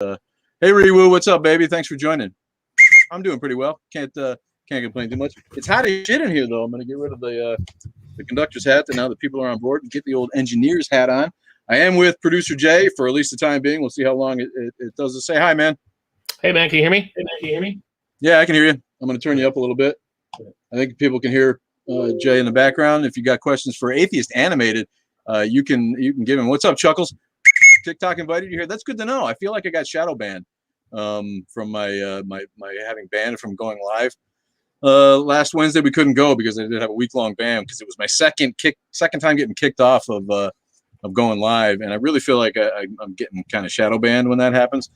Hey, Reewoo, what's up, baby? Thanks for joining. I'm doing pretty well. Can't complain too much. It's hot as shit in here, though. I'm gonna get rid of the conductor's hat, and now that people are on board, and get the old engineer's hat on. I am with producer Jay for at least the time being. We'll see how long it does. It. Say hi, man. Hey, man, can you hear me? Yeah, I can hear you. I'm gonna turn you up a little bit. I think people can hear Jay in the background. If you got questions for Atheist Animated, you can give him. What's up, Chuckles? TikTok invited you here. That's good to know. I feel like I got shadow banned from my my having banned from going live. Last Wednesday we couldn't go because I did have a week-long ban because it was my second time getting kicked off of going live, and I really feel like I'm getting kind of shadow banned when that happens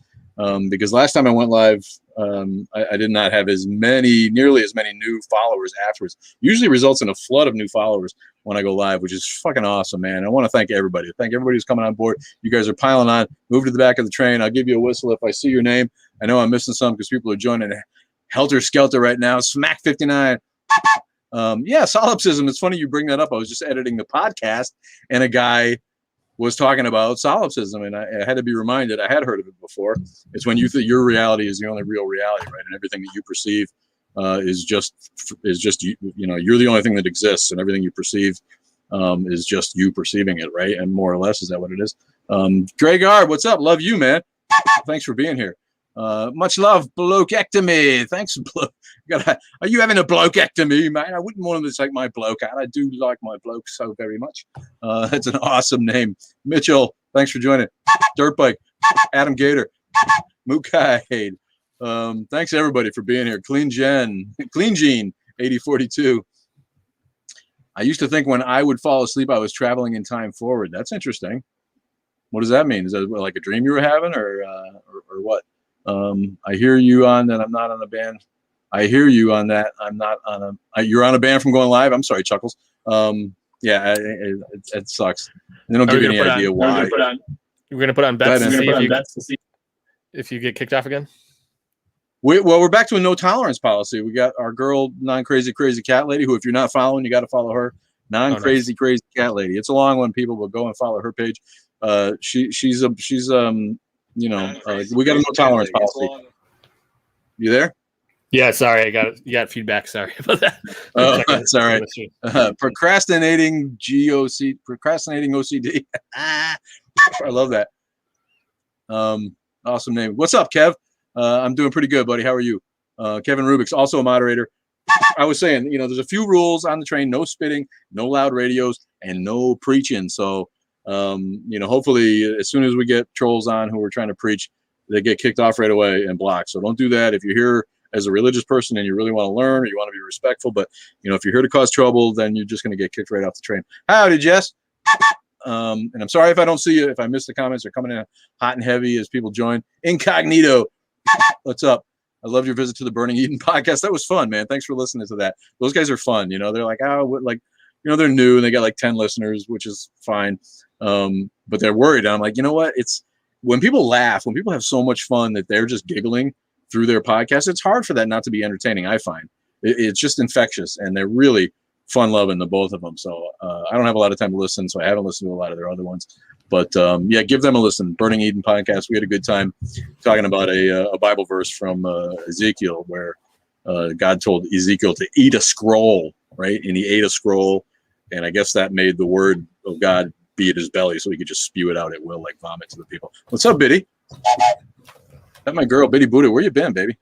because last time I went live I did not have nearly as many new followers afterwards. Usually results in a flood of new followers when I go live, which is fucking awesome, man. I want to thank everybody. Thank everybody who's coming on board. You guys are piling on. Move to the back of the train. I'll give you a whistle if I see your name. I know I'm missing some because people are joining helter skelter right now. Smack 59. Yeah, solipsism. It's funny you bring that up. I was just editing the podcast and a guy was talking about solipsism, and I had to be reminded. I had heard of it before. It's when you think your reality is the only real reality, right? And everything that you perceive is just you. You know, you're the only thing that exists, and everything you perceive is just you perceiving it, right? And more or less, is that what it is? Gregard, what's up? Love you, man. Thanks for being here. Much love, blokeectomy. Thanks. Are you having a blokeectomy, man? I wouldn't want to take my bloke out. I do like my bloke so very much. That's an awesome name. Mitchell, thanks for joining. Dirtbike, Adam Gator, Mookide. Thanks everybody for being here. Clean Gene, 8042. I used to think when I would fall asleep, I was traveling in time forward. That's interesting. What does that mean? Is that like a dream you were having, or what? I hear you on that. I'm not on a band. I hear you on that. I'm not on a. You're on a band from going live. I'm sorry, Chuckles. Yeah, it sucks. They don't give you any idea why. We're gonna put on bets to see if you get kicked off again. We're back to a no tolerance policy. We got our girl, non-crazy crazy cat lady, who if you're not following, you got to follow her. Non-crazy crazy cat lady. It's a long one. People will go and follow her page. She's you know, we got a no tolerance policy. You there? Yeah, sorry, you got feedback. Sorry about that. Oh, that's all right. Procrastinating OCD. I love that. Awesome name. What's up, Kev? I'm doing pretty good, buddy. How are you? Kevin Rubik's also a moderator. I was saying, you know, there's a few rules on the train: no spitting, no loud radios, and no preaching. So, you know, hopefully, as soon as we get trolls on who are trying to preach, they get kicked off right away and blocked. So don't do that. If you're here as a religious person and you really want to learn or you want to be respectful, but you know, if you're here to cause trouble, then you're just going to get kicked right off the train. Howdy, Jess. And I'm sorry if I don't see you, if I missed the comments. They're coming in hot and heavy as people join. Incognito, what's up? I love your visit to the Burning Eden podcast. That was fun, man. Thanks for listening to that. Those guys are fun. You know, they're like, you know, they're new and they got like 10 listeners, which is fine. But they're worried. And I'm like, you know what? It's when people laugh, when people have so much fun that they're just giggling through their podcast, it's hard for that not to be entertaining. I find it's just infectious, and they're really fun loving, the both of them. So I don't have a lot of time to listen, so I haven't listened to a lot of their other ones. But yeah, give them a listen. Burning Eden podcast. We had a good time talking about a Bible verse from Ezekiel, where God told Ezekiel to eat a scroll, right? And he ate a scroll, and I guess that made the word of God be at his belly, so he could just spew it out at will, like vomit to the people. What's up, Biddy? That's my girl, Biddy Buddha. Where you been, baby?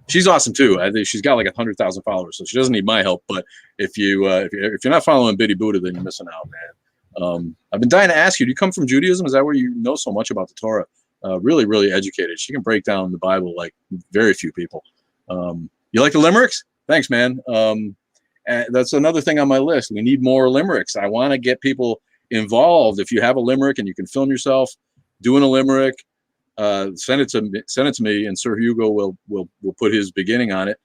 She's awesome too. I think she's got like 100,000 followers, so she doesn't need my help. But if you're not following Biddy Buddha, then you're missing out, man. I've been dying to ask you. Do you come from Judaism? Is that where you know so much about the Torah? Really, really educated. She can break down the Bible like very few people. You like the limericks? Thanks, man. That's another thing on my list. We need more limericks. I want to get people involved. If you have a limerick and you can film yourself doing a limerick, send it to me, and Sir Hugo will put his beginning on it,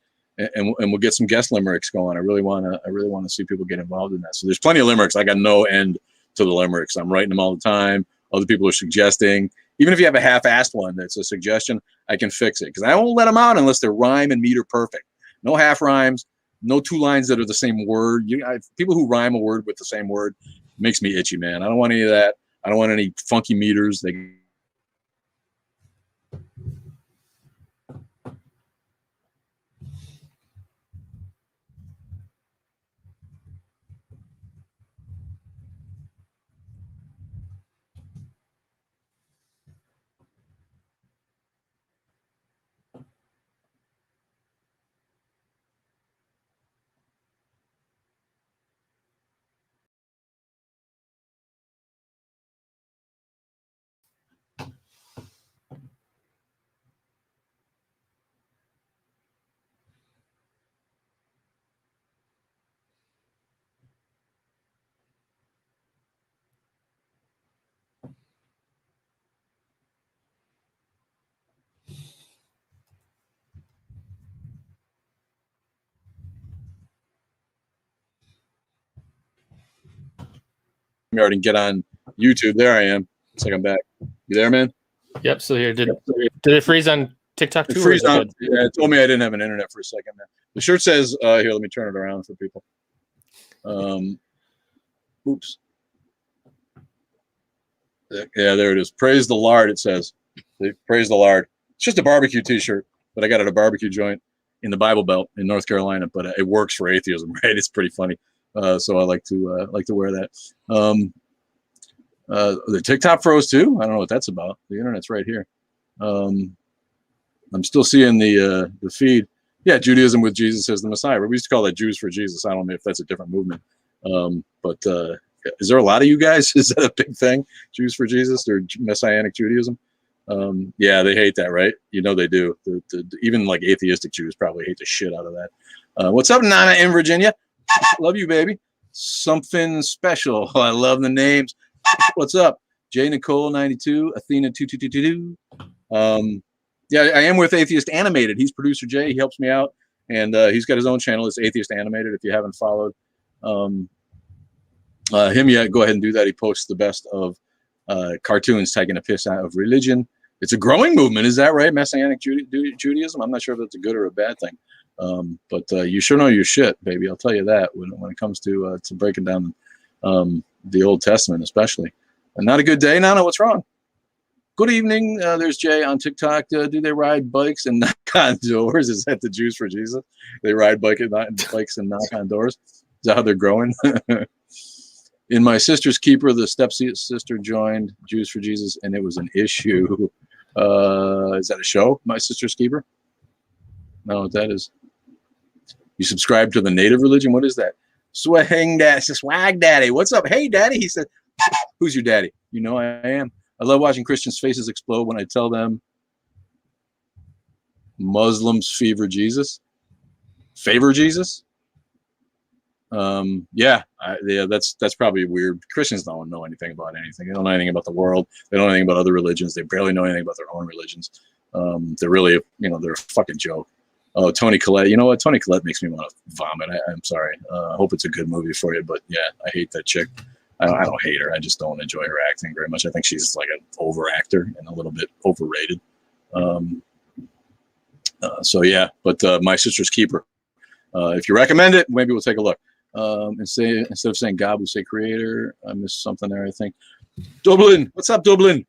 and we'll get some guest limericks going. I really want to see people get involved in that. So there's plenty of limericks. I got no end to the limericks. I'm writing them all the time. Other people are suggesting. Even if you have a half-assed one that's a suggestion, I can fix it, because I won't let them out unless their rhyme and meter perfect. No half rhymes, no two lines that are the same word. People who rhyme a word with the same word makes me itchy, man. I don't want any of that. I don't want any funky meters. StreamYard and get on YouTube. There I am. Looks like I'm back. You there, man? Yep, still here. Did it freeze on TikTok too? Yeah, it told me I didn't have an internet for a second, man. The shirt says, here, let me turn it around for people. Oops. Yeah, there it is. Praise the Lord, it says. Praise the Lord. It's just a barbecue t-shirt, but I got it at a barbecue joint in the Bible Belt in North Carolina, but it works for atheism, right? It's pretty funny. So I like to wear that. The TikTok froze too. I don't know what that's about. The internet's right here. I'm still seeing the feed. Yeah, Judaism with Jesus as the Messiah. We used to call that Jews for Jesus. I don't know if that's a different movement. But is there a lot of you guys? Is that a big thing? Jews for Jesus or Messianic Judaism? Yeah, they hate that, right? You know they do. Even like atheistic Jews probably hate the shit out of that. What's up, Nana in Virginia? Love you, baby. Something special. I love the names. What's up? J Nicole 92, Athena 2222. Yeah, I am with Atheist Animated. He's producer Jay. He helps me out, and he's got his own channel. It's Atheist Animated. If you haven't followed him yet, go ahead and do that. He posts the best of cartoons taking a piss out of religion. It's a growing movement, is that right? Messianic Judaism. I'm not sure if that's a good or a bad thing, but you sure know your shit, baby. I'll tell you that when it comes to breaking down the Old Testament, especially. And not a good day, Nana. What's wrong? Good evening. There's Jay on TikTok. Do they ride bikes and knock on doors? Is that the Jews for Jesus? They ride bikes and knock on doors. Is that how they're growing? In my sister's keeper, the stepsister joined Jews for Jesus, and it was an issue. Is that a show? My sister's keeper? No, what that is. You subscribe to the native religion? What is that? Swag daddy. What's up? Hey, daddy. He said, who's your daddy? You know I am. I love watching Christians' faces explode when I tell them Muslims favor Jesus. Yeah, that's probably weird. Christians don't know anything about anything. They don't know anything about the world. They don't know anything about other religions. They barely know anything about their own religions. They're really, they're a fucking joke. Oh, Toni Collette. You know what? Toni Collette makes me want to vomit. I'm sorry. I hope it's a good movie for you, but yeah, I hate that chick. I don't hate her. I just don't enjoy her acting very much. I think she's like an over actor and a little bit overrated. So yeah, but My Sister's Keeper. If you recommend it, maybe we'll take a look. Instead of saying God, we say Creator. I missed something there, I think. Dublin, what's up, Dublin?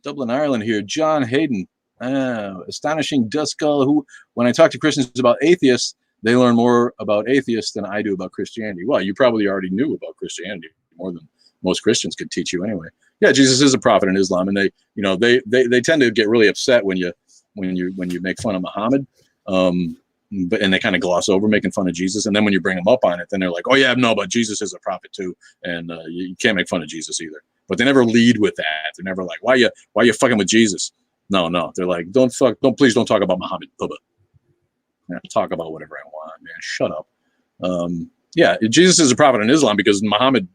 Dublin, Ireland here. John Hayden, astonishing dust skull. Who, when I talk to Christians about atheists, they learn more about atheists than I do about Christianity. Well, you probably already knew about Christianity more than most Christians could teach you anyway. Yeah, Jesus is a prophet in Islam, and they tend to get really upset when you make fun of Muhammad. And they kind of gloss over making fun of Jesus, and then when you bring them up on it, then they're like, "Oh yeah, no, but Jesus is a prophet too, and you can't make fun of Jesus either." But they never lead with that. They're never like, "Why you fucking with Jesus?" No. They're like, please don't talk about Muhammad. Talk about whatever I want, man. Shut up. Yeah, Jesus is a prophet in Islam because Muhammad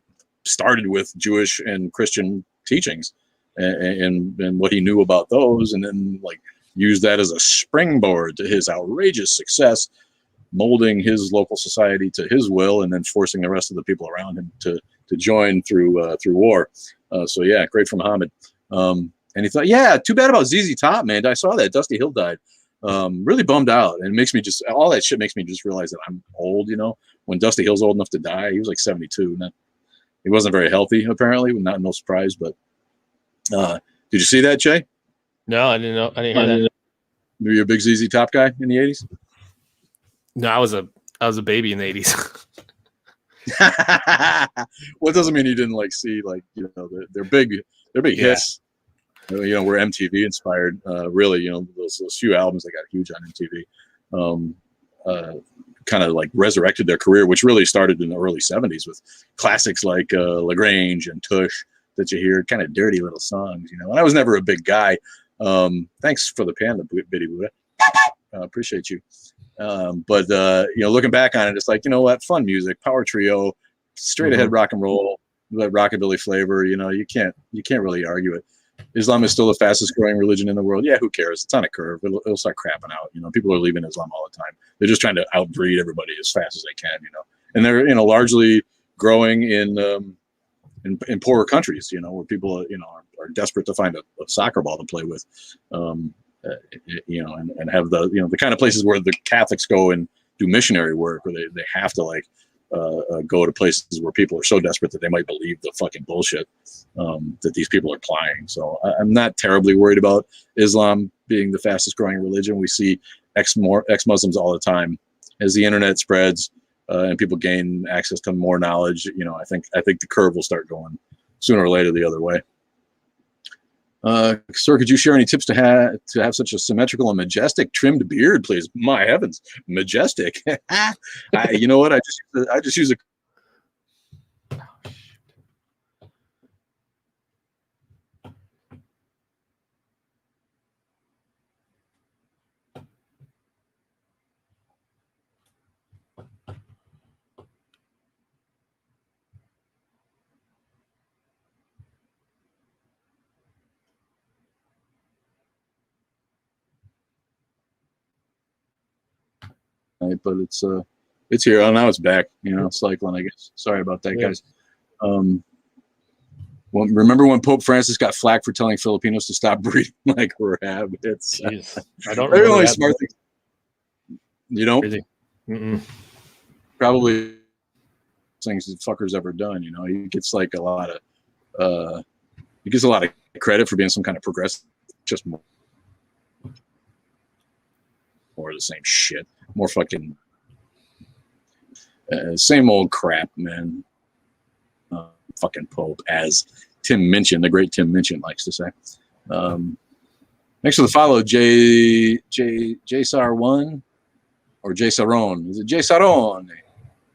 started with Jewish and Christian teachings and what he knew about those, and then used that as a springboard to his outrageous success, molding his local society to his will, and then forcing the rest of the people around him to join through war. So yeah, great for Muhammad. And he thought, yeah, too bad about ZZ Top, man. I saw that Dusty Hill died. Really bummed out, and it makes me all that shit makes me just realize that I'm old. When Dusty Hill's old enough to die, he was like 72. He wasn't very healthy, apparently. No surprise, but did you see that, Jay? No, I didn't know. I didn't hear that. Were you a big ZZ Top guy in the 80s? No, I was a baby in the 80s. Well, it doesn't mean you didn't see their big hits. Were MTV inspired. Really, those few albums that got huge on MTV. Kind of resurrected their career, which really started in the early 70s with classics like LaGrange and Tush that you hear, kind of dirty little songs, And I was never a big guy. Thanks for the panda, Bitty Buddha. Appreciate you. But looking back on it, it's what? Fun music, power trio, straight ahead rock and roll, that rockabilly flavor. You can't really argue it. Islam is still the fastest growing religion in the world. Yeah, who cares? It's on a curve. It'll start crapping out. People are leaving Islam all the time. They're just trying to outbreed everybody as fast as they can. And they're largely growing in in poorer countries, where people, are desperate to find a soccer ball to play with, and have the kind of places where the Catholics go and do missionary work, where they have to like go to places where people are so desperate that they might believe the fucking bullshit that these people are applying. So I'm not terribly worried about Islam being the fastest growing religion. We see ex-Muslims all the time as the internet spreads and people gain access to more knowledge. I think the curve will start going sooner or later the other way. Sir, could you share any tips to have such a symmetrical and majestic trimmed beard, please? My heavens, majestic! You know what? I just use a. But it's here. Oh, now it's back. Cycling, I guess. Sorry about that, guys. Well, remember when Pope Francis got flack for telling Filipinos to stop breeding like rabbits? I don't remember that. Smart things. You don't? Mm-mm. Probably things that fucker's ever done. He gets like a lot of credit for being some kind of progressive, just more of the same shit. More fucking same old crap, man. Fucking Pope, as Tim Minchin, the great Tim Minchin, likes to say. Thanks for the follow, J Sar1 or J Saron. Is it J Saron?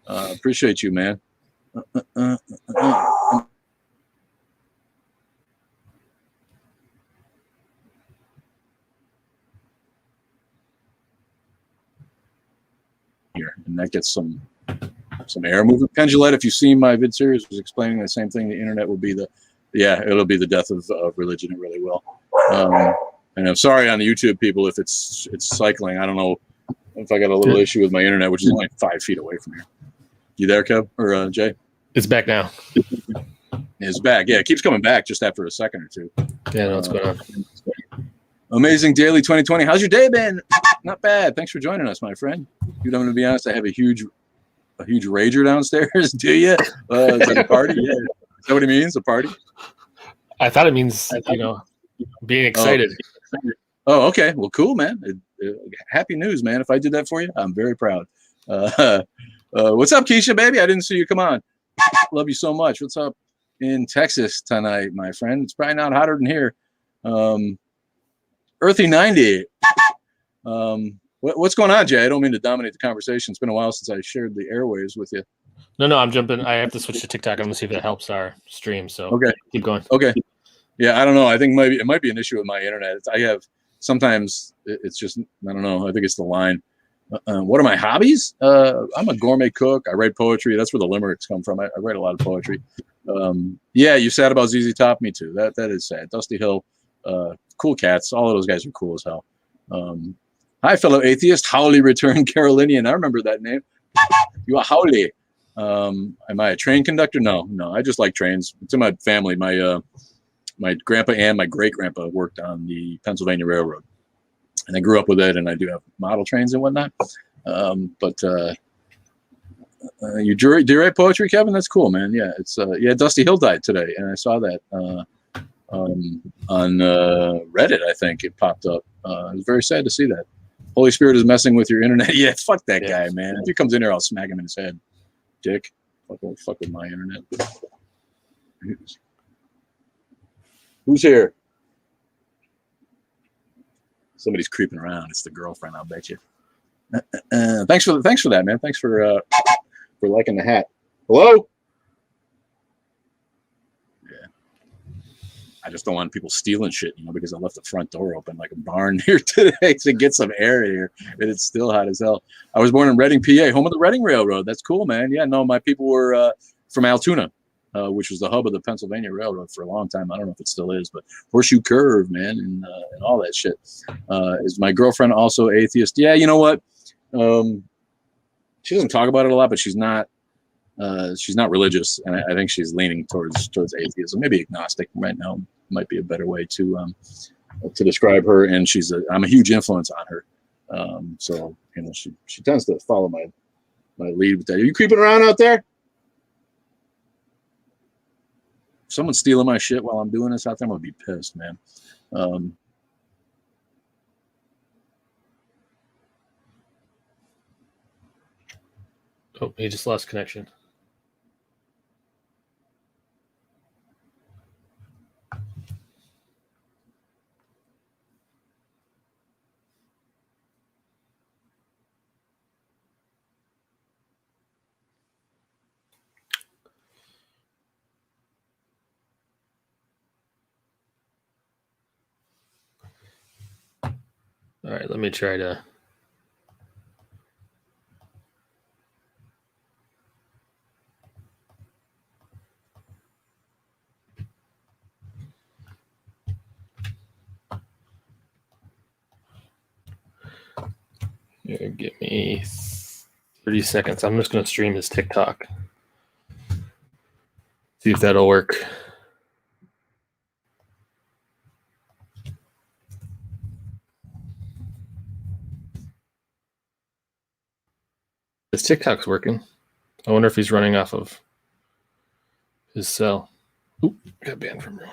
Appreciate you, man. Here, and that gets some air movement. Pendulette, if you've seen my vid series, was explaining the same thing. The internet will be it'll be the death of religion. It really will. And I'm sorry on the YouTube people if it's cycling. I don't know if I got a little issue with my internet, which is only 5 feet away from here. You there, Kev or Jay? It's back now. It's back. Yeah, it keeps coming back just after a second or two. Yeah, no, what's going on? Amazing Daily 2020. How's your day been? Not bad. Thanks for joining us, my friend. Dude, I'm going to be honest. I have a huge rager downstairs. Do you? Is that a party? Yeah. Is that what it means? A party? I thought it means being excited. Oh, okay. Well, cool, man. Happy news, man. If I did that for you, I'm very proud. What's up, Keisha, baby? I didn't see you. Come on. Love you so much. What's up in Texas tonight, my friend? It's probably not hotter than here. Earthy 90. What's going on, Jay? I don't mean to dominate the conversation. It's been a while since I shared the airwaves with you. No, I'm jumping. I have to switch to TikTok. I'm gonna see if that helps our stream. So okay, keep going. Okay. Yeah, I don't know. I think it might be an issue with my internet. Sometimes it's just, I don't know. I think it's the line. What are my hobbies? I'm a gourmet cook. I write poetry. That's where the limericks come from. I write a lot of poetry. Yeah, you sad about ZZ Top? Me too. That is sad. Dusty Hill, cool cats. All of those guys are cool as hell. Hi, fellow atheist. Howley returned Carolinian. I remember that name. You are Howley. Am I a train conductor? No. I just like trains. It's in my family. My grandpa and my great grandpa worked on the Pennsylvania Railroad, and I grew up with it. And I do have model trains and whatnot. You do you write poetry, Kevin? That's cool, man. Yeah, it's Dusty Hill died today, and I saw that on Reddit. I think it popped up. It was very sad to see that. Holy Spirit is messing with your internet. Yeah, fuck that guy, man. If he comes in here, I'll smack him in his head. Dick. Fuck with my internet. Who's here? Somebody's creeping around. It's the girlfriend, I'll bet you. Thanks for that, man. Thanks for liking the hat. Hello? Yeah. I just don't want people stealing shit, because I left the front door open like a barn here today to get some air here, and it's still hot as hell. I was born in Reading, PA, home of the Reading Railroad. That's cool, man. Yeah, no, my people were from Altoona, which was the hub of the Pennsylvania Railroad for a long time. I don't know if it still is, but Horseshoe Curve, man, and all that shit. Is my girlfriend also atheist? Yeah, you know what? She doesn't talk about it a lot, but she's not She's not religious, and I think she's leaning towards atheism. Maybe agnostic right now might be a better way to describe her. And I'm a huge influence on her. So she tends to follow my lead with that. Are you creeping around out there? If someone's stealing my shit while I'm doing this out there, I'm gonna be pissed, man. Oh, he just lost connection. All right, let me try to. Here, give me 30 seconds. I'm just going to stream his TikTok. See if that'll work. His TikTok's working. I wonder if he's running off of his cell. Oop, got banned from room.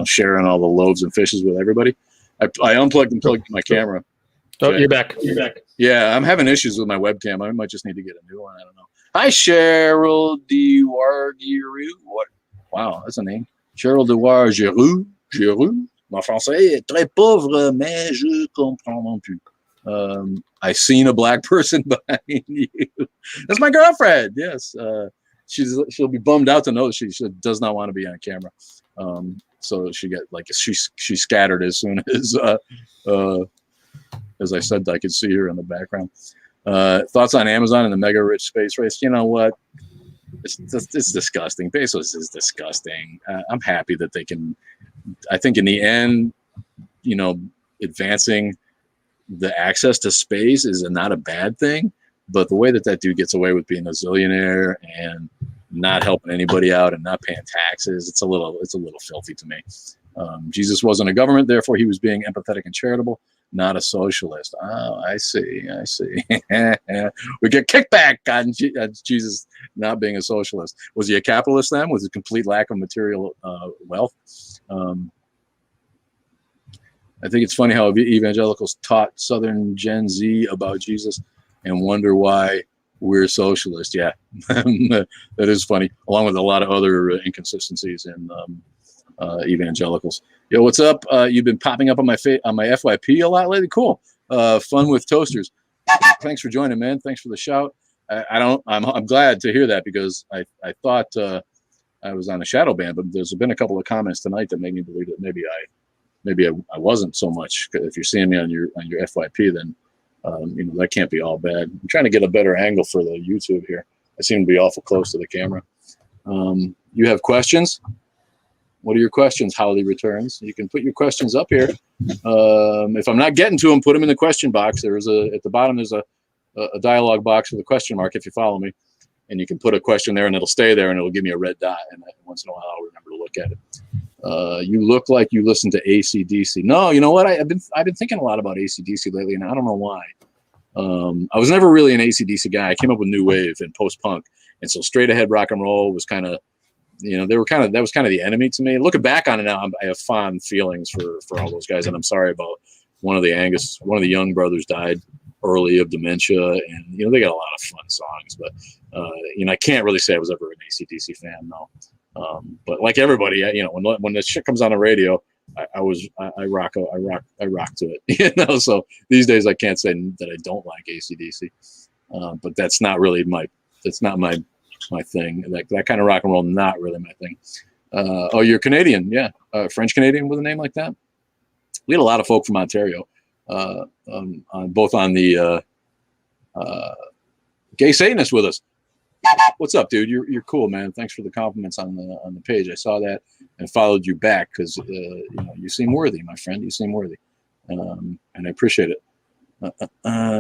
Sharing all the loaves and fishes with everybody. I unplugged and plugged my camera. Oh, you're back. Yeah, I'm having issues with my webcam. I might just need to get a new one. I don't know. Hi, Cheryl Dewargiru. What? Wow, that's a name. Cheryl Dewargiru. Mon français est très pauvre, mais je comprends non plus. I seen a black person behind you. That's my girlfriend. Yes. She'll be bummed out to know that she does not want to be on camera. So she scattered as soon as I said I could see her in the background. Thoughts on Amazon and the mega rich space race? You know what? It's disgusting. Bezos is disgusting. I'm happy that they can. I think in the end, advancing the access to space is not a bad thing. But the way that dude gets away with being a zillionaire and not helping anybody out and not paying taxes, it's a little filthy to me. Jesus wasn't a government, therefore he was being empathetic and charitable, not a socialist. Oh, I see. We get kickback on Jesus not being a socialist. Was he a capitalist then? Was it a complete lack of material wealth? I think it's funny how evangelicals taught Southern Gen Z about Jesus and wonder why we're socialist. Yeah, that is funny, along with a lot of other inconsistencies in evangelicals. Yo, what's up? You've been popping up on my FYP a lot lately. Cool. Fun with toasters. Thanks for joining, man. Thanks for the shout. I'm glad to hear that, because I thought I was on a shadow ban, but there's been a couple of comments tonight that made me believe that maybe I wasn't so much. If you're seeing me on your FYP, then that can't be all bad. I'm trying to get a better angle for the YouTube here. I seem to be awful close to the camera. You have questions? What are your questions, Howley Returns? You can put your questions up here. If I'm not getting to them, put them in the question box. At the bottom, there's a dialogue box with a question mark if you follow me. And you can put a question there and it'll stay there and it'll give me a red dot. And once in a while, I'll remember to look at it. You look like you listen to AC/DC. No, you know what? I've been thinking a lot about AC/DC lately, and I don't know why. I was never really an AC/DC guy. I came up with new wave and post-punk. And so straight ahead rock and roll was kind of, that was kind of the enemy to me. Looking back on it now, I have fond feelings for all those guys. And I'm sorry about one of the young brothers died early of dementia, and they got a lot of fun songs, but I can't really say I was ever an AC/DC fan, no. But like everybody, when this shit comes on the radio, I rock to it, you know. So these days I can't say that I don't like AC/DC, but that's not really my thing. That kind of rock and roll, not really my thing. Oh, you're Canadian, yeah, French Canadian with a name like that. We had a lot of folk from Ontario, both on the Gay Satanist with us. What's up, dude? You're cool, man. Thanks for the compliments on the page. I saw that and followed you back because you seem worthy, my friend. You seem worthy, and I appreciate it.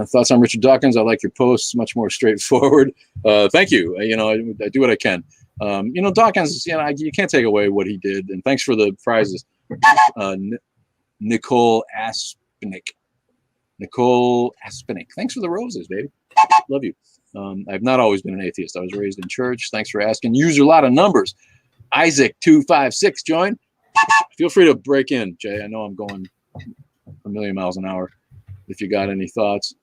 Thoughts on Richard Dawkins? I like your posts. Much more straightforward. Thank you. I do what I can. Dawkins. You can't take away what he did. And thanks for the prizes, Nicole Aspenick. Thanks for the roses, baby. Love you. I've not always been an atheist. I was raised in church. Thanks for asking. Use a lot of numbers. Isaac256 join. Feel free to break in, Jay. I know I'm going a million miles an hour. If you got any thoughts.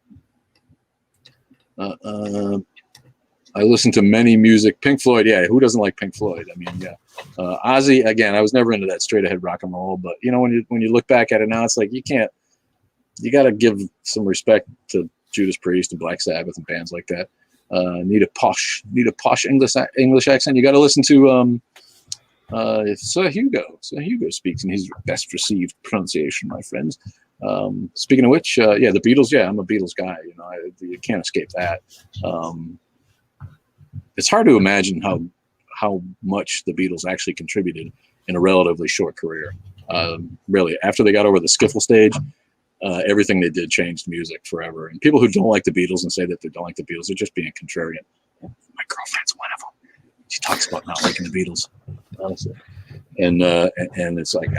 I listen to many music. Pink Floyd, yeah. Who doesn't like Pink Floyd? I mean, yeah. Ozzy, again, I was never into that straight ahead rock and roll, but when you look back at it now, it's like you got to give some respect to Judas Priest and Black Sabbath and bands like that. Need a posh English accent. You got to listen to Sir Hugo. Sir Hugo speaks in his best received pronunciation, my friends. Speaking of which, the Beatles. Yeah, I'm a Beatles guy. You can't escape that. It's hard to imagine how much the Beatles actually contributed in a relatively short career. Really, after they got over the skiffle stage, everything they did changed music forever. And people who don't like the Beatles and say that they don't like the Beatles are just being contrarian. My girlfriend's one of them. She talks about not liking the Beatles, honestly. And it's like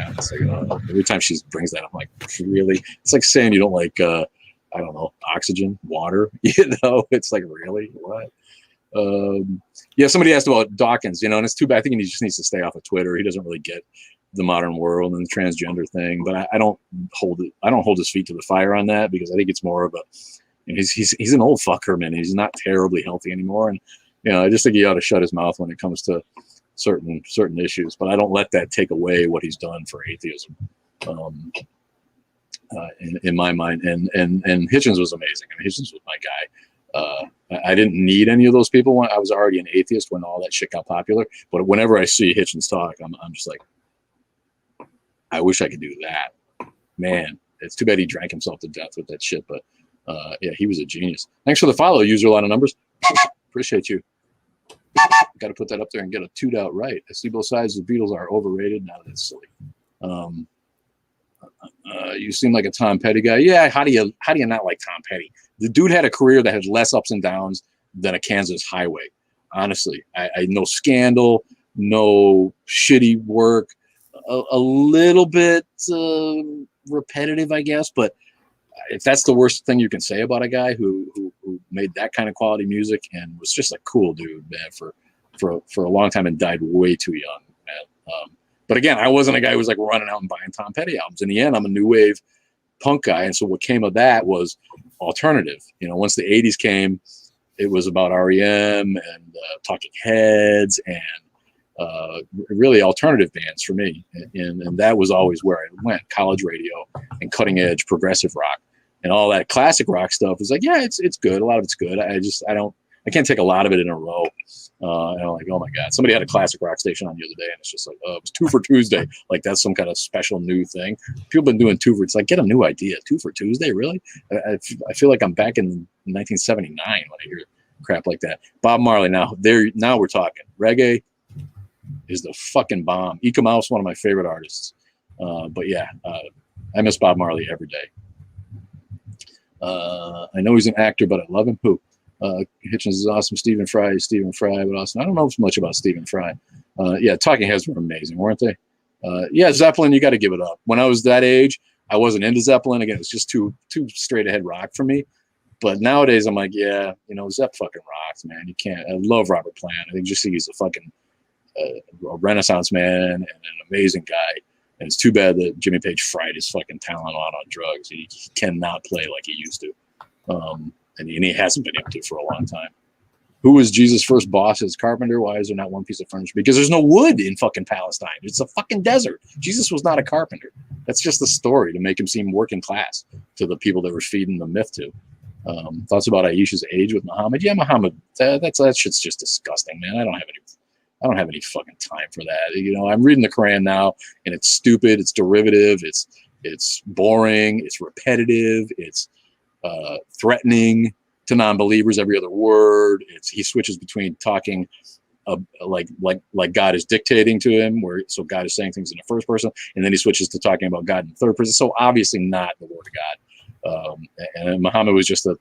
every time she brings that up, I'm like, really? It's like saying you don't like I don't know, oxygen, water. It's like, really, what? Somebody asked about Dawkins, and it's too bad. I think he just needs to stay off of Twitter. He doesn't really get the modern world and the transgender thing, but I don't hold his feet to the fire on that, because I think it's more of a, he's an old fucker, man. He's not terribly healthy anymore, and I just think he ought to shut his mouth when it comes to certain issues. But I don't let that take away what he's done for atheism, in my mind. And Hitchens was amazing. I mean, Hitchens was my guy. I didn't need any of those people when I was already an atheist when all that shit got popular. But whenever I see Hitchens talk, I'm just like, I wish I could do that. Man, it's too bad he drank himself to death with that shit. But he was a genius. Thanks for the follow, user. A lot of numbers. Appreciate you. Got to put that up there and get a toot out right. I see both sides. The Beatles are overrated. Now that's silly. You seem like a Tom Petty guy. Yeah. How do you not like Tom Petty? The dude had a career that had less ups and downs than a Kansas highway. Honestly, I no scandal, no shitty work, a little bit repetitive, I guess. But if that's the worst thing you can say about a guy who made that kind of quality music and was just a cool dude, man, for a long time and died way too young, man. But again, I wasn't a guy who was like running out and buying Tom Petty albums. In the end, I'm a new wave punk guy, and so what came of that was alternative. Once the 80s came, it was about REM and Talking Heads and really alternative bands for me, and that was always where I went. College radio and cutting edge progressive rock and all that classic rock stuff is like, yeah, it's good. A lot of it's good. I can't take a lot of it in a row. And I'm like, oh my God, somebody had a classic rock station on the other day, and it's just like, it was 2 for Tuesday. Like that's some kind of special new thing. People have been doing 2 for, it's like, get a new idea. 2 for Tuesday, really? I feel like I'm back in 1979 when I hear crap like that. Bob Marley, now we're talking. Reggae is the fucking bomb. Eka Mouse, one of my favorite artists. But yeah, I miss Bob Marley every day. I know he's an actor, but I love him. Who? Hitchens is awesome. Stephen Fry is Stephen Fry, but awesome. I don't know much about Stephen Fry. Talking Heads were amazing, weren't they? Zeppelin, you got to give it up. When I was that age, I wasn't into Zeppelin. Again, it's just too straight ahead rock for me. But nowadays, I'm like, Zepp fucking rocks, man. You can't. I love Robert Plant. I think he's a fucking a Renaissance man and an amazing guy. And it's too bad that Jimmy Page fried his fucking talent out on drugs. He cannot play like he used to. And he hasn't been able to for a long time. Who was Jesus' first boss as carpenter? Why is there not one piece of furniture? Because there's no wood in fucking Palestine. It's a fucking desert. Jesus was not a carpenter. That's just a story to make him seem working class to the people that were feeding the myth to. Thoughts about Aisha's age with Muhammad? Yeah, Muhammad. That shit's just disgusting, man. I don't have any fucking time for that. You know, I'm reading the Quran now, and it's stupid. It's derivative. It's boring. It's repetitive. It's threatening to non-believers. Every other word. He switches between talking like God is dictating to him, so God is saying things in the first person, and then he switches to talking about God in the third person. So obviously not the word of God. And Muhammad was just a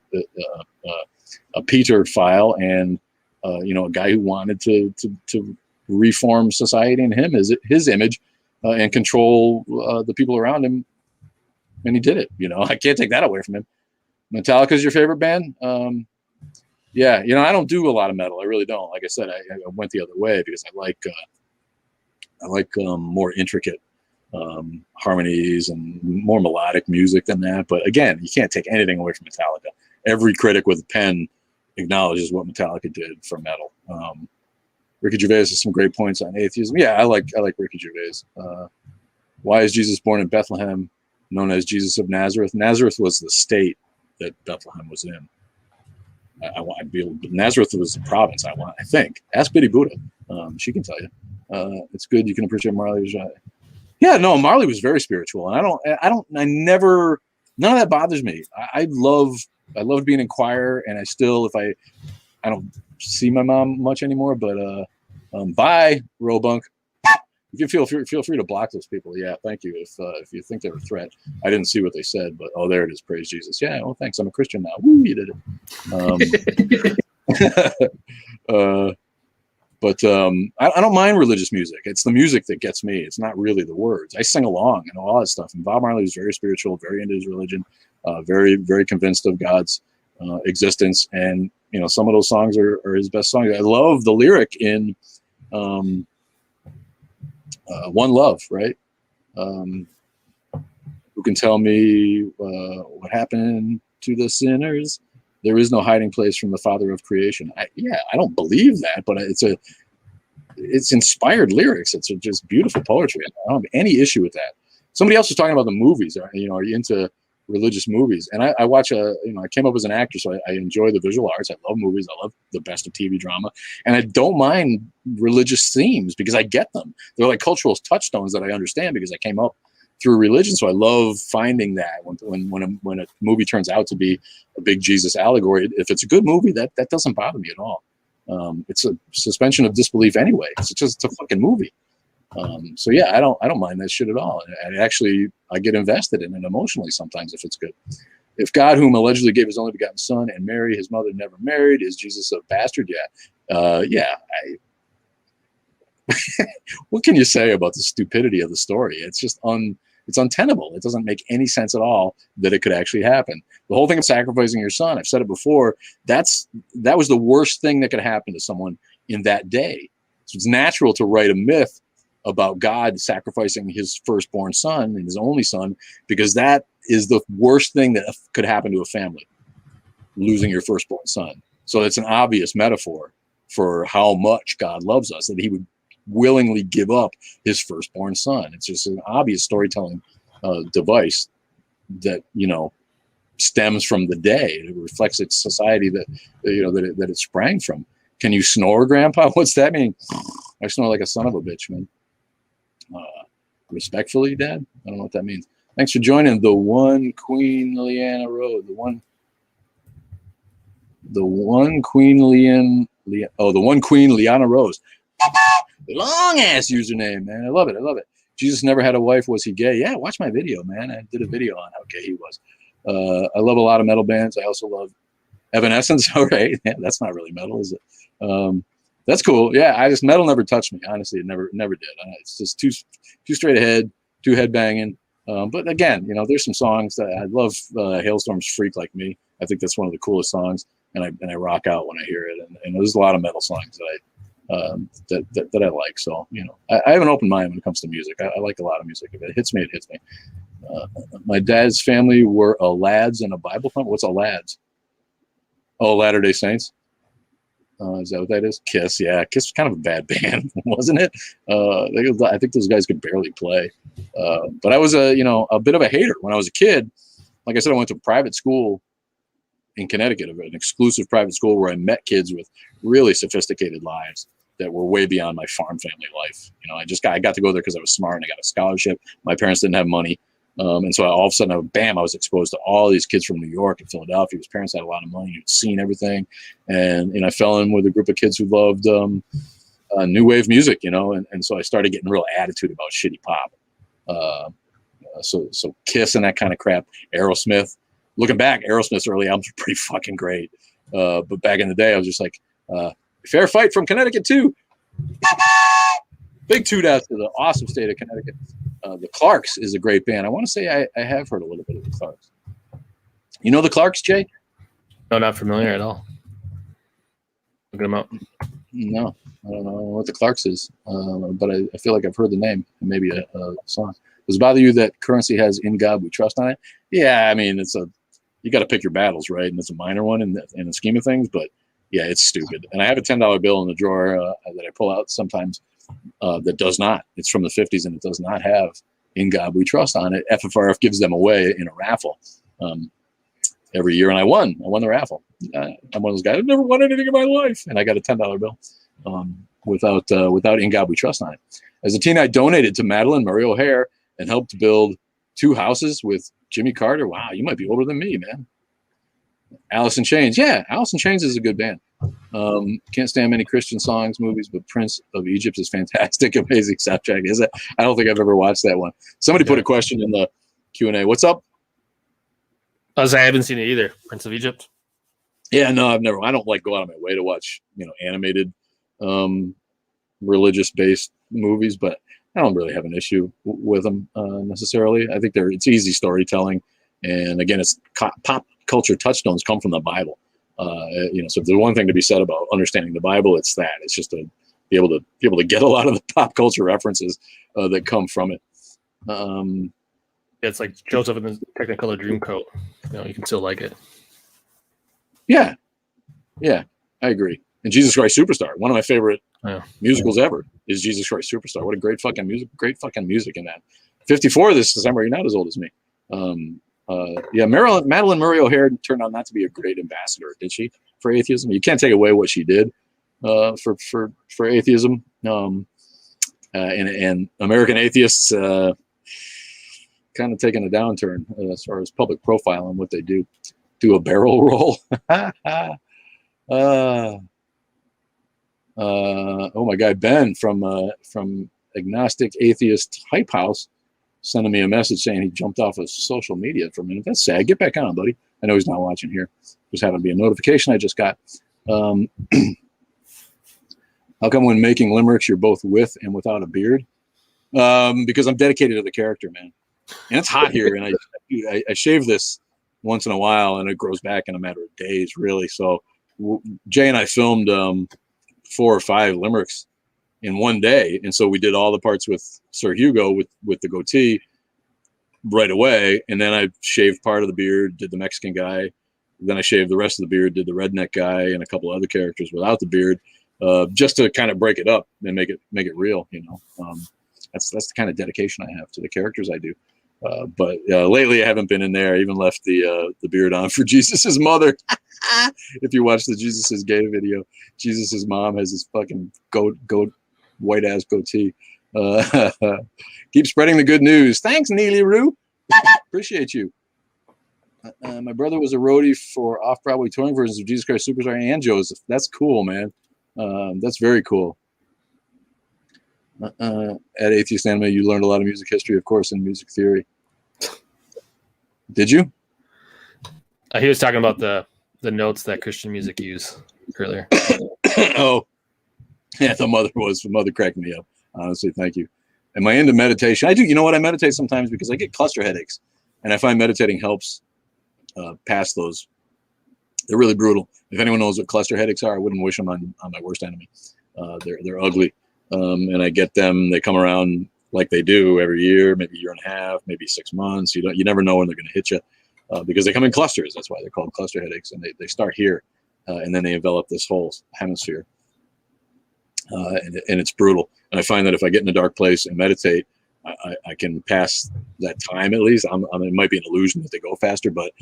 Peter file, and a guy who wanted to reform society in his image and control the people around him, and he did it. I can't take that away from him. Metallica's your favorite band? Yeah, I don't do a lot of metal. I really don't. Like I said, I went the other way because I like more intricate harmonies and more melodic music than that. But again, you can't take anything away from Metallica. Every critic with a pen acknowledges what Metallica did for metal. Ricky Gervais has some great points on atheism. Yeah, I like Ricky Gervais. Why is Jesus born in Bethlehem, known as Jesus of Nazareth? Nazareth was the state that Bethlehem was in. Nazareth was the province. I think. Ask Biddy Buddha. She can tell you. It's good. You can appreciate Marley. Yeah, no, Marley was very spiritual, and none of that bothers me. I loved being in choir, and I still, if I don't see my mom much anymore, but bye, Robunk. You can feel free to block those people. Yeah, thank you. If you think they're a threat, I didn't see what they said, but there it is. Praise Jesus. Yeah, well, thanks. I'm a Christian now. Woo, you did it. But I don't mind religious music. It's the music that gets me. It's not really the words. I sing along and all that stuff. And Bob Marley was very spiritual, very into his religion, very, very convinced of God's existence. And some of those songs are his best songs. I love the lyric in One Love, right? Who can tell me what happened to the sinners? There is no hiding place from the Father of creation. I don't believe that, but it's inspired lyrics. It's just beautiful poetry. I don't have any issue with that. Somebody else was talking about the movies. Are you into religious movies? And I watch I came up as an actor, so I enjoy the visual arts. I love movies. I love the best of TV drama. And I don't mind religious themes because I get them. They're like cultural touchstones that I understand because I came up through religion. So I love finding that when a movie turns out to be a big Jesus allegory, if it's a good movie, that doesn't bother me at all. It's a suspension of disbelief anyway. It's a fucking movie. So yeah, I don't mind that shit at all. And actually, I get invested in it emotionally sometimes if it's good. If God, whom allegedly gave his only begotten son, and Mary, his mother, never married, is Jesus a bastard? Yeah. What can you say about the stupidity of the story? It's just it's untenable. It doesn't make any sense at all that it could actually happen. The whole thing of sacrificing your son, I've said it before, that was the worst thing that could happen to someone in that day. So it's natural to write a myth about God sacrificing his firstborn son and his only son, because that is the worst thing that could happen to a family, losing your firstborn son. So it's an obvious metaphor for how much God loves us, that he would willingly give up his firstborn son. It's just an obvious storytelling device that stems from the day. It reflects its society that that it sprang from. Can you snore, Grandpa? What's that mean? I snore like a son of a bitch, man. Respectfully, Dad. I don't know what that means. Thanks for joining the One Queen Leanna Road. The one Queen Liana Rose. Long ass username, man. I love it. Jesus never had a wife. Was he gay? Yeah, watch my video, man. I did a video on how gay he was. I love a lot of metal bands. I also love Evanescence. All right. Yeah, that's not really metal, is it? That's cool. Yeah, metal never touched me. Honestly, it never did. It's just too straight ahead, too headbanging. But again, there's some songs that I love. Hailstorms Freak Like Me. I think that's one of the coolest songs, and I rock out when I hear it. And there's a lot of metal songs that I like. So I have an open mind when it comes to music. I like a lot of music. If it hits me, it hits me. My dad's family were a lads in a Bible thumping. What's a lads? Oh, Latter-day Saints. Is that what that is? Kiss, yeah. Kiss was kind of a bad band, wasn't it? I think those guys could barely play. But I was a bit of a hater when I was a kid. Like I said, I went to private school in Connecticut, an exclusive private school where I met kids with really sophisticated lives that were way beyond my farm family life. I got to go there because I was smart and I got a scholarship. My parents didn't have money. And so all of a sudden, I was exposed to all these kids from New York and Philadelphia whose parents had a lot of money, who'd seen everything. And I fell in with a group of kids who loved new wave music, and so I started getting real attitude about shitty pop. So Kiss and that kind of crap. Aerosmith. Looking back, Aerosmith's early albums were pretty fucking great. But back in the day, I was just like, fair fight from Connecticut too. Big toot out to the awesome state of Connecticut. The Clarks is a great band. I want to say I have heard a little bit of the Clarks. You know the Clarks, Jay? No, not familiar at all. Looking them up. No, I don't know what the Clarks is, but I feel like I've heard the name, maybe a song. Does it bother you that Currency has "In God We Trust" on it? Yeah, I mean you got to pick your battles, right? And it's a minor one in the scheme of things, but yeah, it's stupid. And I have a $10 bill in the drawer that I pull out sometimes that does not. It's from the 50s and it does not have "In God We Trust" on it. FFRF gives them away in a raffle every year, and I won the raffle. I'm one of those guys. I've never won anything in my life, and I got a $10 bill without "In God We Trust" on it. As a teen, I donated to Madeline Murray O'Hare and helped build 2 houses with Jimmy Carter. Wow, you might be older than me, man. Alice in Chains. Yeah, Alice in Chains is a good band. Can't stand many Christian songs, movies, but Prince of Egypt is fantastic. Amazing soundtrack. Is it? I don't think I've ever watched that one. Somebody put a question in the Q&A. What's up? I haven't seen it either. Prince of Egypt. Yeah, no, I don't like go out of my way to watch, animated, religious-based movies, but I don't really have an issue with them necessarily. I think it's easy storytelling, and again, it's pop culture touchstones come from the Bible. So if there's one thing to be said about understanding the Bible, it's that. It's just to be able to get a lot of the pop culture references that come from it. It's like Joseph in the Technicolor Dreamcoat. You can still like it. Yeah, I agree. And Jesus Christ Superstar, one of my favorite musicals ever, is Jesus Christ Superstar. What a great fucking music in that. 54 this December. You're not as old as me. Madeline Murray O'Hare turned out not to be a great ambassador, did she, for atheism? You can't take away what she did for atheism. And American atheists kind of taking a downturn as far as public profile and what they do. Do a barrel roll. Oh my guy Ben from Agnostic Atheist Hype House sending me a message saying he jumped off of social media for a minute. That's sad. Get back on, buddy. I know he's not watching here. Just happened to be a notification I just got. How come when making limericks you're both with and without a beard? Because I'm dedicated to the character, man. And it's hot here, and I shave this once in a while, and it grows back in a matter of days, really. So Jay and I filmed 4 or 5 limericks in one day, and so we did all the parts with Sir Hugo with the goatee right away, and then I shaved part of the beard, did the Mexican guy, then I shaved the rest of the beard, did the redneck guy, and a couple other characters without the beard, just to kind of break it up and make it real, That's the kind of dedication I have to the characters I do. But lately I haven't been in there. I even left the beard on for Jesus's mother. If you watch the Jesus is Gay video, Jesus's mom has this fucking goat white ass goatee. Keep spreading the good news. Thanks, Neely Roo. Appreciate you. My brother was a roadie for off-Broadway touring versions of Jesus Christ Superstar and Joseph. That's cool, man. That's very cool. At Atheist Anime, you learned a lot of music history, of course, and music theory. Did you? He was talking about the notes that Christian music use earlier. Oh, yeah, the mother cracked me up. Honestly, thank you. Am I into meditation? I do. You know what? I meditate sometimes because I get cluster headaches, and I find meditating helps pass those. They're really brutal. If anyone knows what cluster headaches are, I wouldn't wish them on my worst enemy. They're ugly. And I get them. They come around like they do every year, maybe a year and a half, maybe 6 months. You never know when they're going to hit you because they come in clusters. That's why they're called cluster headaches, and they start here. and then they envelop this whole hemisphere, and it's brutal. And I find that if I get in a dark place and meditate, I can pass that time at least. It might be an illusion that they go faster, but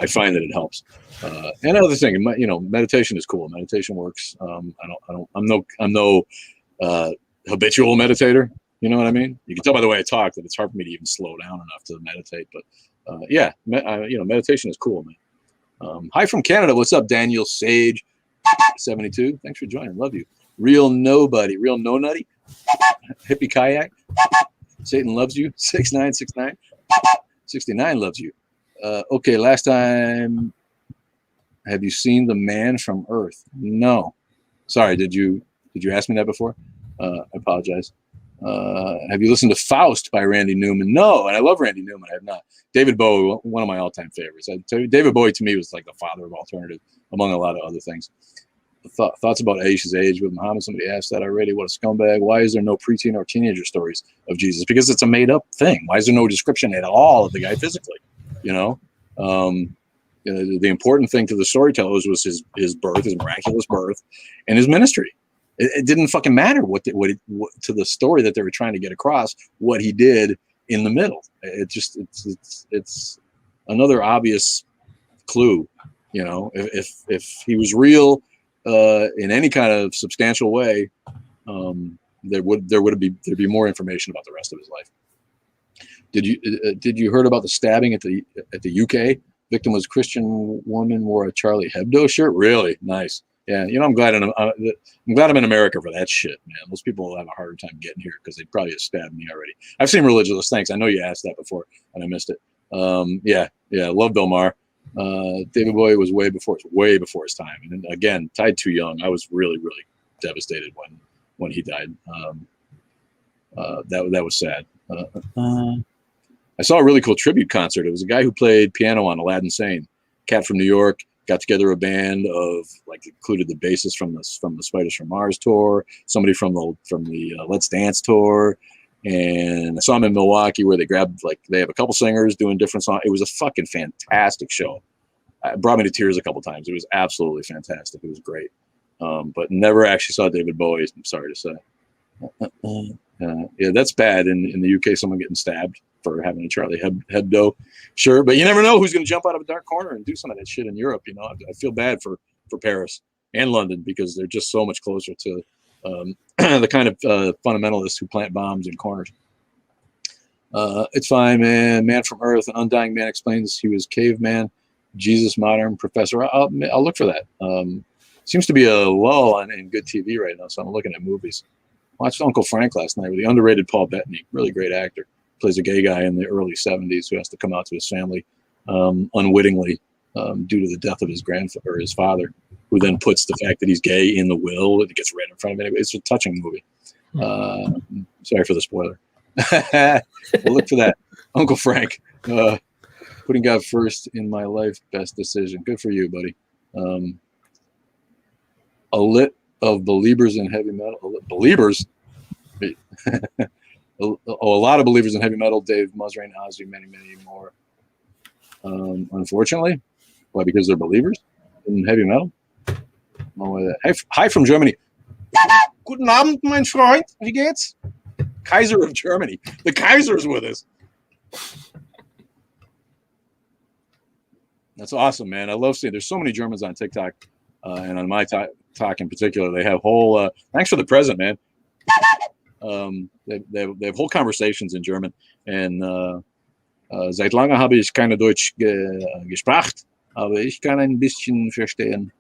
I find that it helps. And another thing, meditation is cool. Meditation works. I'm no habitual meditator. You know what I mean? You can tell by the way I talk that it's hard for me to even slow down enough to meditate. But meditation is cool, man. Hi from Canada. What's up, Daniel Sage? 72. Thanks for joining. Love you. Real nobody. Real no nutty. Hippie kayak. Satan loves you. 6969. 69 loves you. Okay, last time. Have you seen The Man from Earth? No. Sorry, did you ask me that before? I apologize. Have you listened to Faust by Randy Newman? No, and I love Randy Newman. I have not. David Bowie, one of my all-time favorites. David Bowie to me was like the father of alternative, among a lot of other things. Thoughts about Aisha's age with Muhammad? Somebody asked that already. What a scumbag. Why is there no preteen or teenager stories of Jesus? Because it's a made-up thing. Why is there no description at all of the guy physically? The important thing to the storytellers was his birth, his miraculous birth, and his ministry. It didn't fucking matter what to the story that they were trying to get across, what he did in the middle. It's another obvious clue. If he was real in any kind of substantial way, there'd be more information about the rest of his life. Did you heard about the stabbing at the UK? Victim was a Christian woman, wore a Charlie Hebdo shirt. Really nice. Yeah, I'm glad I'm in America for that shit, man. Most people will have a harder time getting here because they probably have stabbed me already. I've seen Religious Thanks. I know you asked that before and I missed it. Love Bill Maher. David Bowie was way before his time, and again, died too young. I was really, really devastated when he died. That was sad. I saw a really cool tribute concert. It was a guy who played piano on Aladdin Sane, cat from New York. Got together a band of included the bassist from the Spiders from Mars tour, somebody from the Let's Dance tour, and I saw him in Milwaukee where they grabbed they have a couple singers doing different songs. It was a fucking fantastic show. It brought me to tears a couple times. It was absolutely fantastic. It was great, but never actually saw David Bowie. I'm sorry to say. Yeah, that's bad in the UK. Someone getting stabbed for having a Charlie Hebdo shirt, but you never know who's going to jump out of a dark corner and do some of that shit in Europe. I feel bad for Paris and London because they're just so much closer to the kind of fundamentalists who plant bombs in corners. It's fine, man. Man from Earth, an undying man explains he was caveman, Jesus, modern professor. I'll look for that. Seems to be a lull in good TV right now, so I'm looking at movies. Watched Uncle Frank last night with the underrated Paul Bettany, really great actor. Plays a gay guy in the early 70s who has to come out to his family unwittingly due to the death of his grandfather or his father, who then puts the fact that he's gay in the will. It gets read in front of him. It's a touching movie. Sorry for the spoiler. We'll look for that. Uncle Frank, putting God first in my life, best decision. Good for you, buddy. A lit of believers in heavy metal. Believers? A lot of believers in heavy metal. Dave Mustaine, Ozzy, many, many more. Unfortunately, why? Because they're believers in heavy metal. No way that. Hi from Germany. Guten Abend, mein Freund. Wie geht's? Kaiser of Germany. The Kaiser's with us. That's awesome, man. I love seeing. There's so many Germans on TikTok, and on my talk in particular. They have whole. Thanks for the present, man. They have whole conversations in German, and seit lange habe ich keine Deutsch gesprochen, aber ich kann ein bisschen verstehen.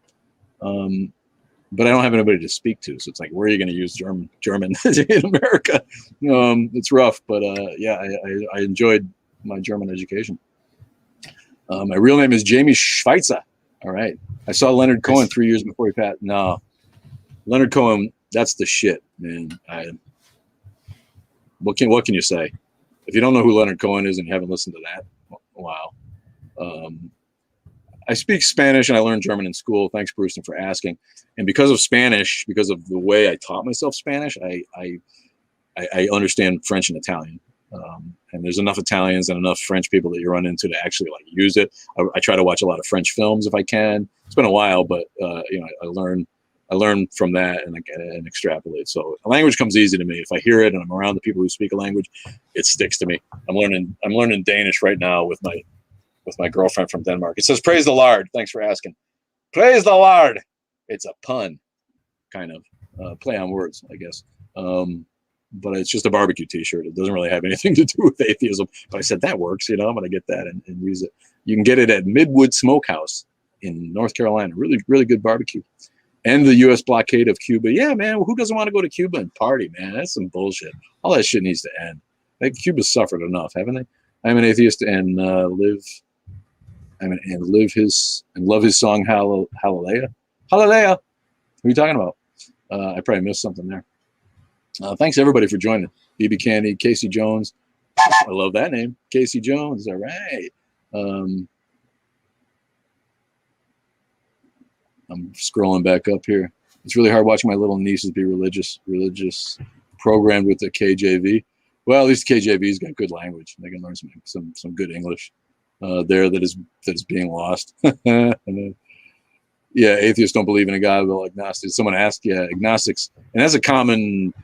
But I don't have anybody to speak to, so it's like, where are you going to use German in America? It's rough, but I enjoyed my German education. My real name is Jamie Schweitzer. All right, I saw Leonard Cohen 3 years before he passed. No, Leonard Cohen, that's the shit, man. What can you say? If you don't know who Leonard Cohen is and you haven't listened to that, wow. I speak Spanish and I learned German in school. Thanks, Brewston, for asking. And because of Spanish, because of the way I taught myself Spanish, I understand French and Italian. And there's enough Italians and enough French people that you run into to actually like use it. I try to watch a lot of French films if I can. It's been a while, but I learn from that and extrapolate. So a language comes easy to me. If I hear it and I'm around the people who speak a language, it sticks to me. I'm learning Danish right now with my girlfriend from Denmark. It says "Praise the Lord." Thanks for asking. Praise the Lord. It's a pun, kind of play on words, I guess. But it's just a barbecue T-shirt. It doesn't really have anything to do with atheism. But I said that works. I'm going to get that and use it. You can get it at Midwood Smokehouse in North Carolina. Really, really good barbecue. And the U.S. blockade of Cuba. Yeah, man. Who doesn't want to go to Cuba and party, man? That's some bullshit. All that shit needs to end. I think Cuba's suffered enough, haven't they? I'm an atheist and love his song Hallelujah. Hallelujah. Who are you talking about? I probably missed something there. Thanks everybody for joining. BB Candy, Casey Jones. I love that name, Casey Jones. All right. I'm scrolling back up here. It's really hard watching my little nieces be religious programmed with the KJV. Well, at least KJV's got good language. They can learn some good English there that is being lost. Yeah, atheists don't believe in a God. Well, agnostics. Someone asked, yeah, agnostics, and that's a common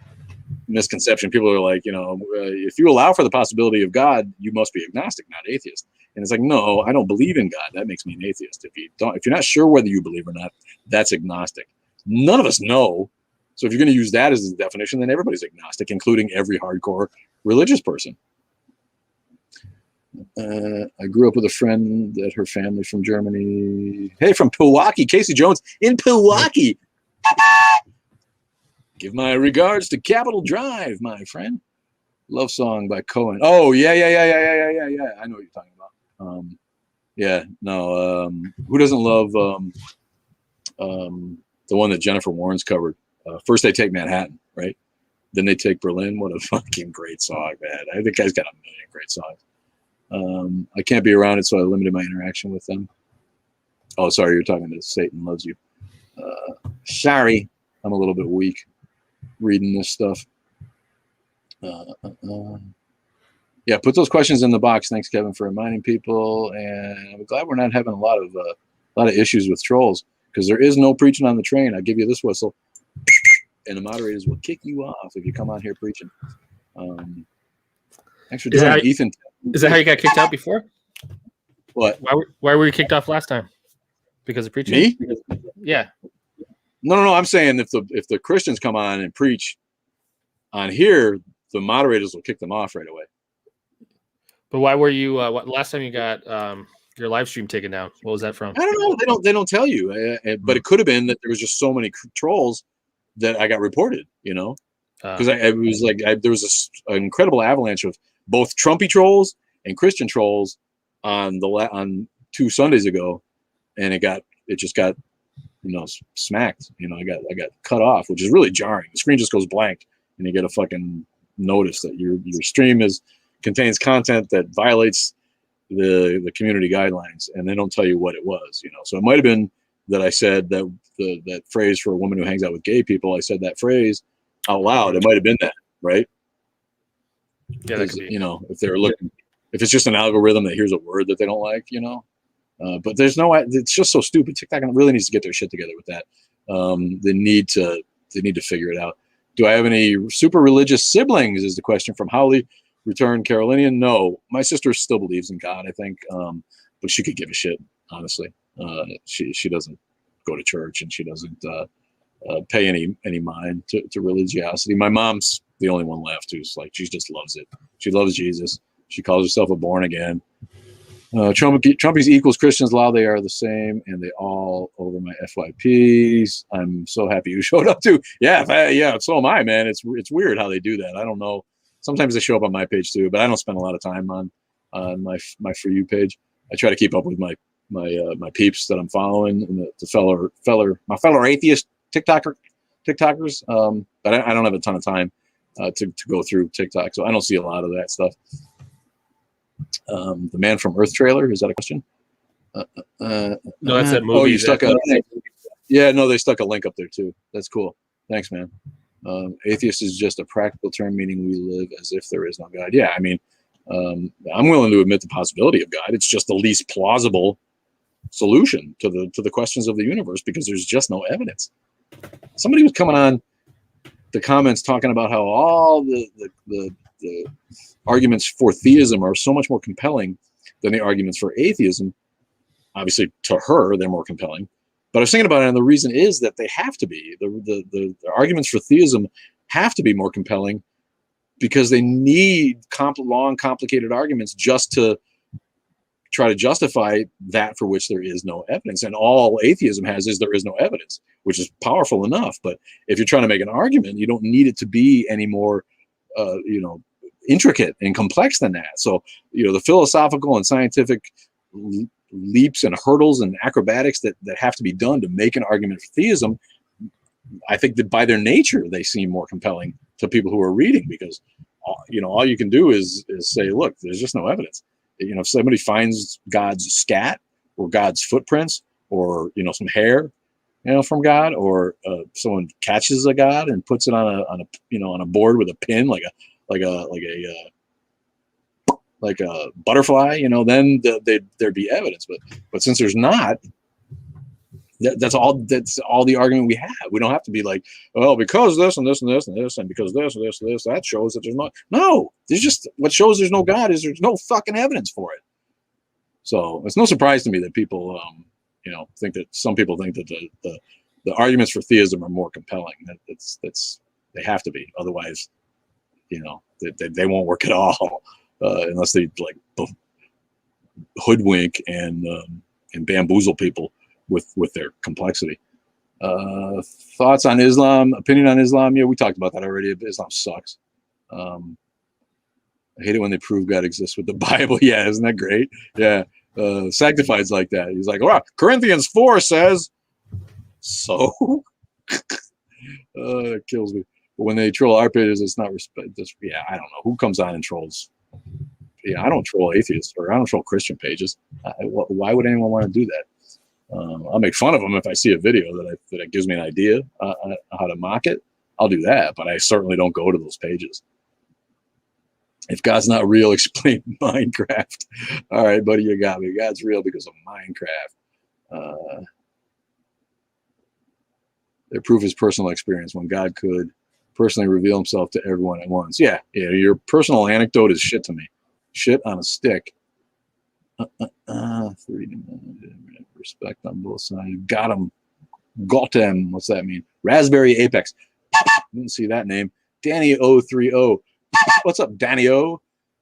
misconception. People are like, if you allow for the possibility of God, you must be agnostic, not atheist. And it's like, no, I don't believe in God. That makes me an atheist. If you're not sure whether you believe or not, that's agnostic. None of us know. So if you're going to use that as the definition, then everybody's agnostic, including every hardcore religious person. I grew up with a friend that her family from Germany. Hey, from Milwaukee, Casey Jones in Milwaukee. Give my regards to Capitol Drive, my friend. Love song by Cohen. Oh, yeah. I know what you're talking about. Who doesn't love the one that Jennifer Warren's covered? First they take Manhattan, right? Then they take Berlin. What a fucking great song, man. I think the guy's got a million great songs. I can't be around it, so I limited my interaction with them. Oh, sorry, you're talking to Satan Loves You. Sorry, I'm a little bit weak reading this stuff. Yeah, put those questions in the box. Thanks, Kevin, for reminding people. And I'm glad we're not having a lot of issues with trolls, because there is no preaching on the train. I'll give you this whistle, and the moderators will kick you off if you come on here preaching. Thanks for doing it, Ethan. Is that how you got kicked out before? What? Why were you kicked off last time? Because of preaching? Me? Yeah. No. I'm saying if the Christians come on and preach on here, the moderators will kick them off right away. But why were you? Last time you got your live stream taken down? What was that from? I don't know. They don't tell you. But it could have been that there was just so many trolls that I got reported. Because there was an incredible avalanche of both Trumpy trolls and Christian trolls on 2 Sundays ago, and it just got smacked. I got cut off, which is really jarring. The screen just goes blank, and you get a fucking notice that your stream contains content that violates the community guidelines, and they don't tell you what it was. So it might have been that I said that phrase for a woman who hangs out with gay people. I said that phrase out loud. It might have been that, right? Yeah, that could be. If they're looking, if it's just an algorithm that hears a word that they don't like, but there's no, it's just so stupid. TikTok really needs to get their shit together with that. They need to figure it out. Do I have any super religious siblings? Is the question from Howley, returned Carolinian. No, my sister still believes in God, I think, but she could give a shit, honestly. She doesn't go to church, and she doesn't pay any mind to religiosity. My mom's the only one left who's like, she just loves it. She loves Jesus. She calls herself a born again. Trumpies equals Christians law. They are the same, and they all over my FYPs. I'm so happy you showed up too. Yeah, so am I, man. It's weird how they do that. I don't know. Sometimes they show up on my page too, but I don't spend a lot of time on my For You page. I try to keep up with my peeps that I'm following, and my fellow atheist TikTokers. But I don't have a ton of time to go through TikTok, so I don't see a lot of that stuff. The Man from Earth trailer, is that a question? No, that's that movie. Oh, you stuck a. Yeah, no, they stuck a link up there too. That's cool. Thanks, man. Atheist is just a practical term meaning we live as if there is no God. Yeah, I mean, I'm willing to admit the possibility of God. It's just the least plausible solution to the questions of the universe because there's just no evidence. Somebody was coming on the comments talking about how all the arguments for theism are so much more compelling than the arguments for atheism. Obviously, to her, they're more compelling. But I was thinking about it, and the reason is that they have to be. The arguments for theism have to be more compelling because they need long, complicated arguments just to try to justify that for which there is no evidence. And all atheism has is there is no evidence, which is powerful enough. But if you're trying to make an argument, you don't need it to be any more, intricate and complex than that. So, the philosophical and scientific leaps and hurdles and acrobatics that have to be done to make an argument for theism, I think that by their nature, they seem more compelling to people who are reading because, all you can do is say, look, there's just no evidence. If somebody finds God's scat or God's footprints or, some hair, from God, or someone catches a God and puts it on a board with a pin, like a butterfly, then there'd be evidence. But since there's not, that's all the argument we have. We don't have to be like, well, because this and this and this and this, and because this and this and this, that shows that there's no, there's just, what shows there's no God is there's no fucking evidence for it. So it's no surprise to me that people, think that some people think that the arguments for theism are more compelling. They have to be. Otherwise, they won't work at all unless they like hoodwink and bamboozle people with their complexity. Thoughts on Islam, opinion on Islam? Yeah, we talked about that already. Islam sucks. I hate it when they prove God exists with the Bible. Yeah, isn't that great? Yeah. Sanctified's like that. He's like, well, Corinthians 4 says so. It kills me. But when they troll our pages, it's not respect. I don't know who comes on and trolls. Yeah, I don't troll atheists or I don't troll Christian pages. Why would anyone want to do that? I'll make fun of them if I see a video that gives me an idea how to mock it. I'll do that, but I certainly don't go to those pages. If God's not real, explain Minecraft. All right, buddy, you got me. God's real because of Minecraft. Their proof is personal experience when God could personally reveal himself to everyone at once. Yeah, your personal anecdote is shit to me. Shit on a stick. Respect on both sides. Got him. What's that mean? Raspberry Apex. Didn't see that name. Danny 030. What's up, Danny O?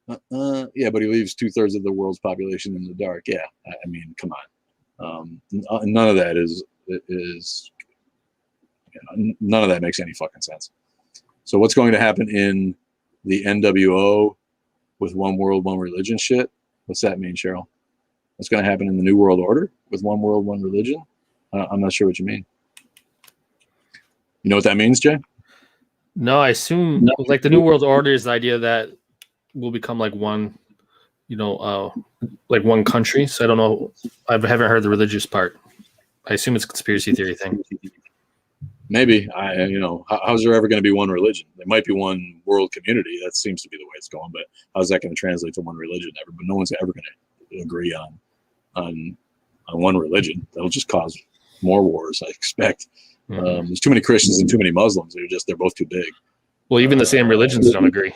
Yeah, but he leaves 2/3 of the world's population in the dark. Yeah, I mean, come on. None of that is none of that makes any fucking sense. So what's going to happen in the NWO with one world, one religion shit? What's that mean, Cheryl? What's going to happen in the New World Order with one world, one religion? I'm not sure what you mean. You know what that means, Jay? No, I assume like the New World Order is the idea that we'll become like one, like one country. So I don't know. I haven't heard the religious part. I assume it's a conspiracy theory thing. Maybe. How's there ever going to be one religion? There might be one world community. That seems to be the way it's going. But how's that going to translate to one religion ever? But no one's ever going to agree on one religion. That'll just cause more wars, I expect. Mm-hmm. There's too many Christians and too many Muslims. They're both too big. Well, even the same religions don't agree.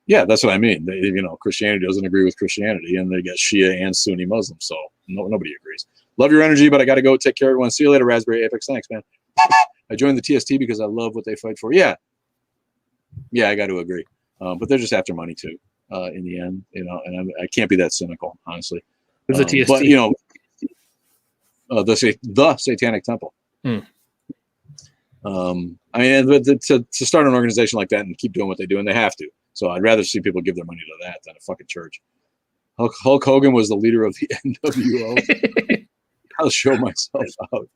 Yeah, that's what I mean. Christianity doesn't agree with Christianity, and they get Shia and Sunni Muslims, so nobody agrees. Love your energy, but I got to go. Take care, everyone. See you later, Raspberry Apex. Thanks, man. I joined the TST because I love what they fight for. Yeah, I got to agree. But they're just after money too. In the end, and I can't be that cynical, honestly. Who's the TST? But the Satanic Temple. I mean, to start an organization like that and keep doing what they do, and they have to. So I'd rather see people give their money to that than a fucking church. Hulk Hogan was the leader of the NWO. I'll show myself out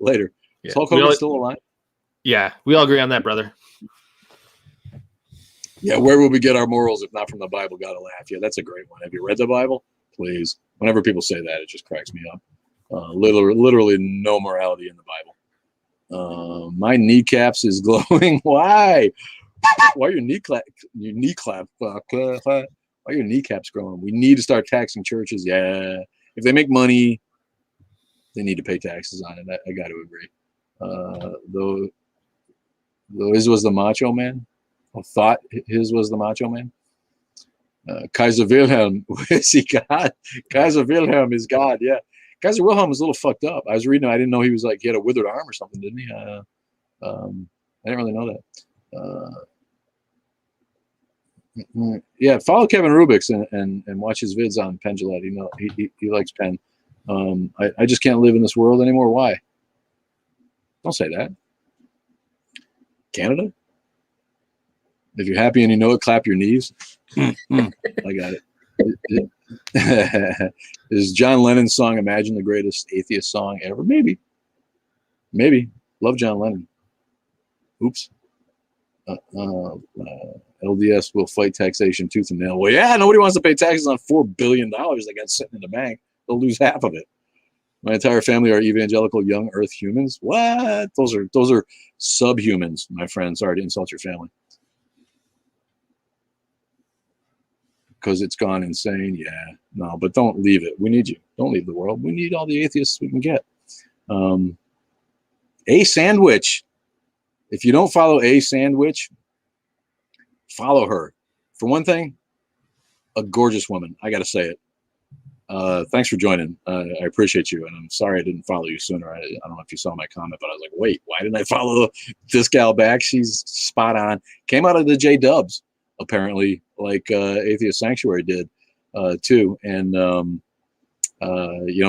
later. Yeah. Is Hulk Hogan still alive? Yeah, we all agree on that, brother. Yeah, where will we get our morals if not from the Bible? Gotta laugh. Yeah, that's a great one. Have you read the Bible? Please. Whenever people say that, it just cracks me up. Literally no morality in the My kneecaps is glowing. Why? Why are your why are your kneecaps growing? We need to start taxing churches. Yeah. If they make money, they need to pay taxes on it. I got to agree. Though his was the macho man. I thought his was the macho man. Kaiser Wilhelm, is he God? Kaiser Wilhelm is God, yeah. Kaiser Wilhelm is a little fucked up. I was reading, I didn't know he was like, he had a withered arm or something, didn't he? I didn't really know that. Yeah, follow Kevin Rubix and watch his vids on Penn Jillette. You know, he likes Penn. I just can't live in this world anymore. Why? Don't say that. Canada? If you're happy and you know it, clap your knees. I got it. Is John Lennon's song Imagine the greatest atheist song ever? Maybe. Love John Lennon. Oops. LDS will fight taxation tooth and nail. Well, yeah, nobody wants to pay taxes on $4 billion they got sitting in the bank. They'll lose half of it. My entire family are evangelical young earth humans. What? Those are subhumans, my friend. Sorry to insult your family. Because it's gone insane. Yeah, no, but don't leave it. We need you. Don't leave the world. We need all the atheists we can get. A Sandwich. If you don't follow A Sandwich, follow her. For one thing, a gorgeous woman. I got to say it. Thanks for joining. I appreciate you, and I'm sorry I didn't follow you sooner. I don't know if you saw my comment, but I was like, wait, why didn't I follow this gal back? She's spot on. Came out of the J Dubs, apparently, like Atheist Sanctuary did too, and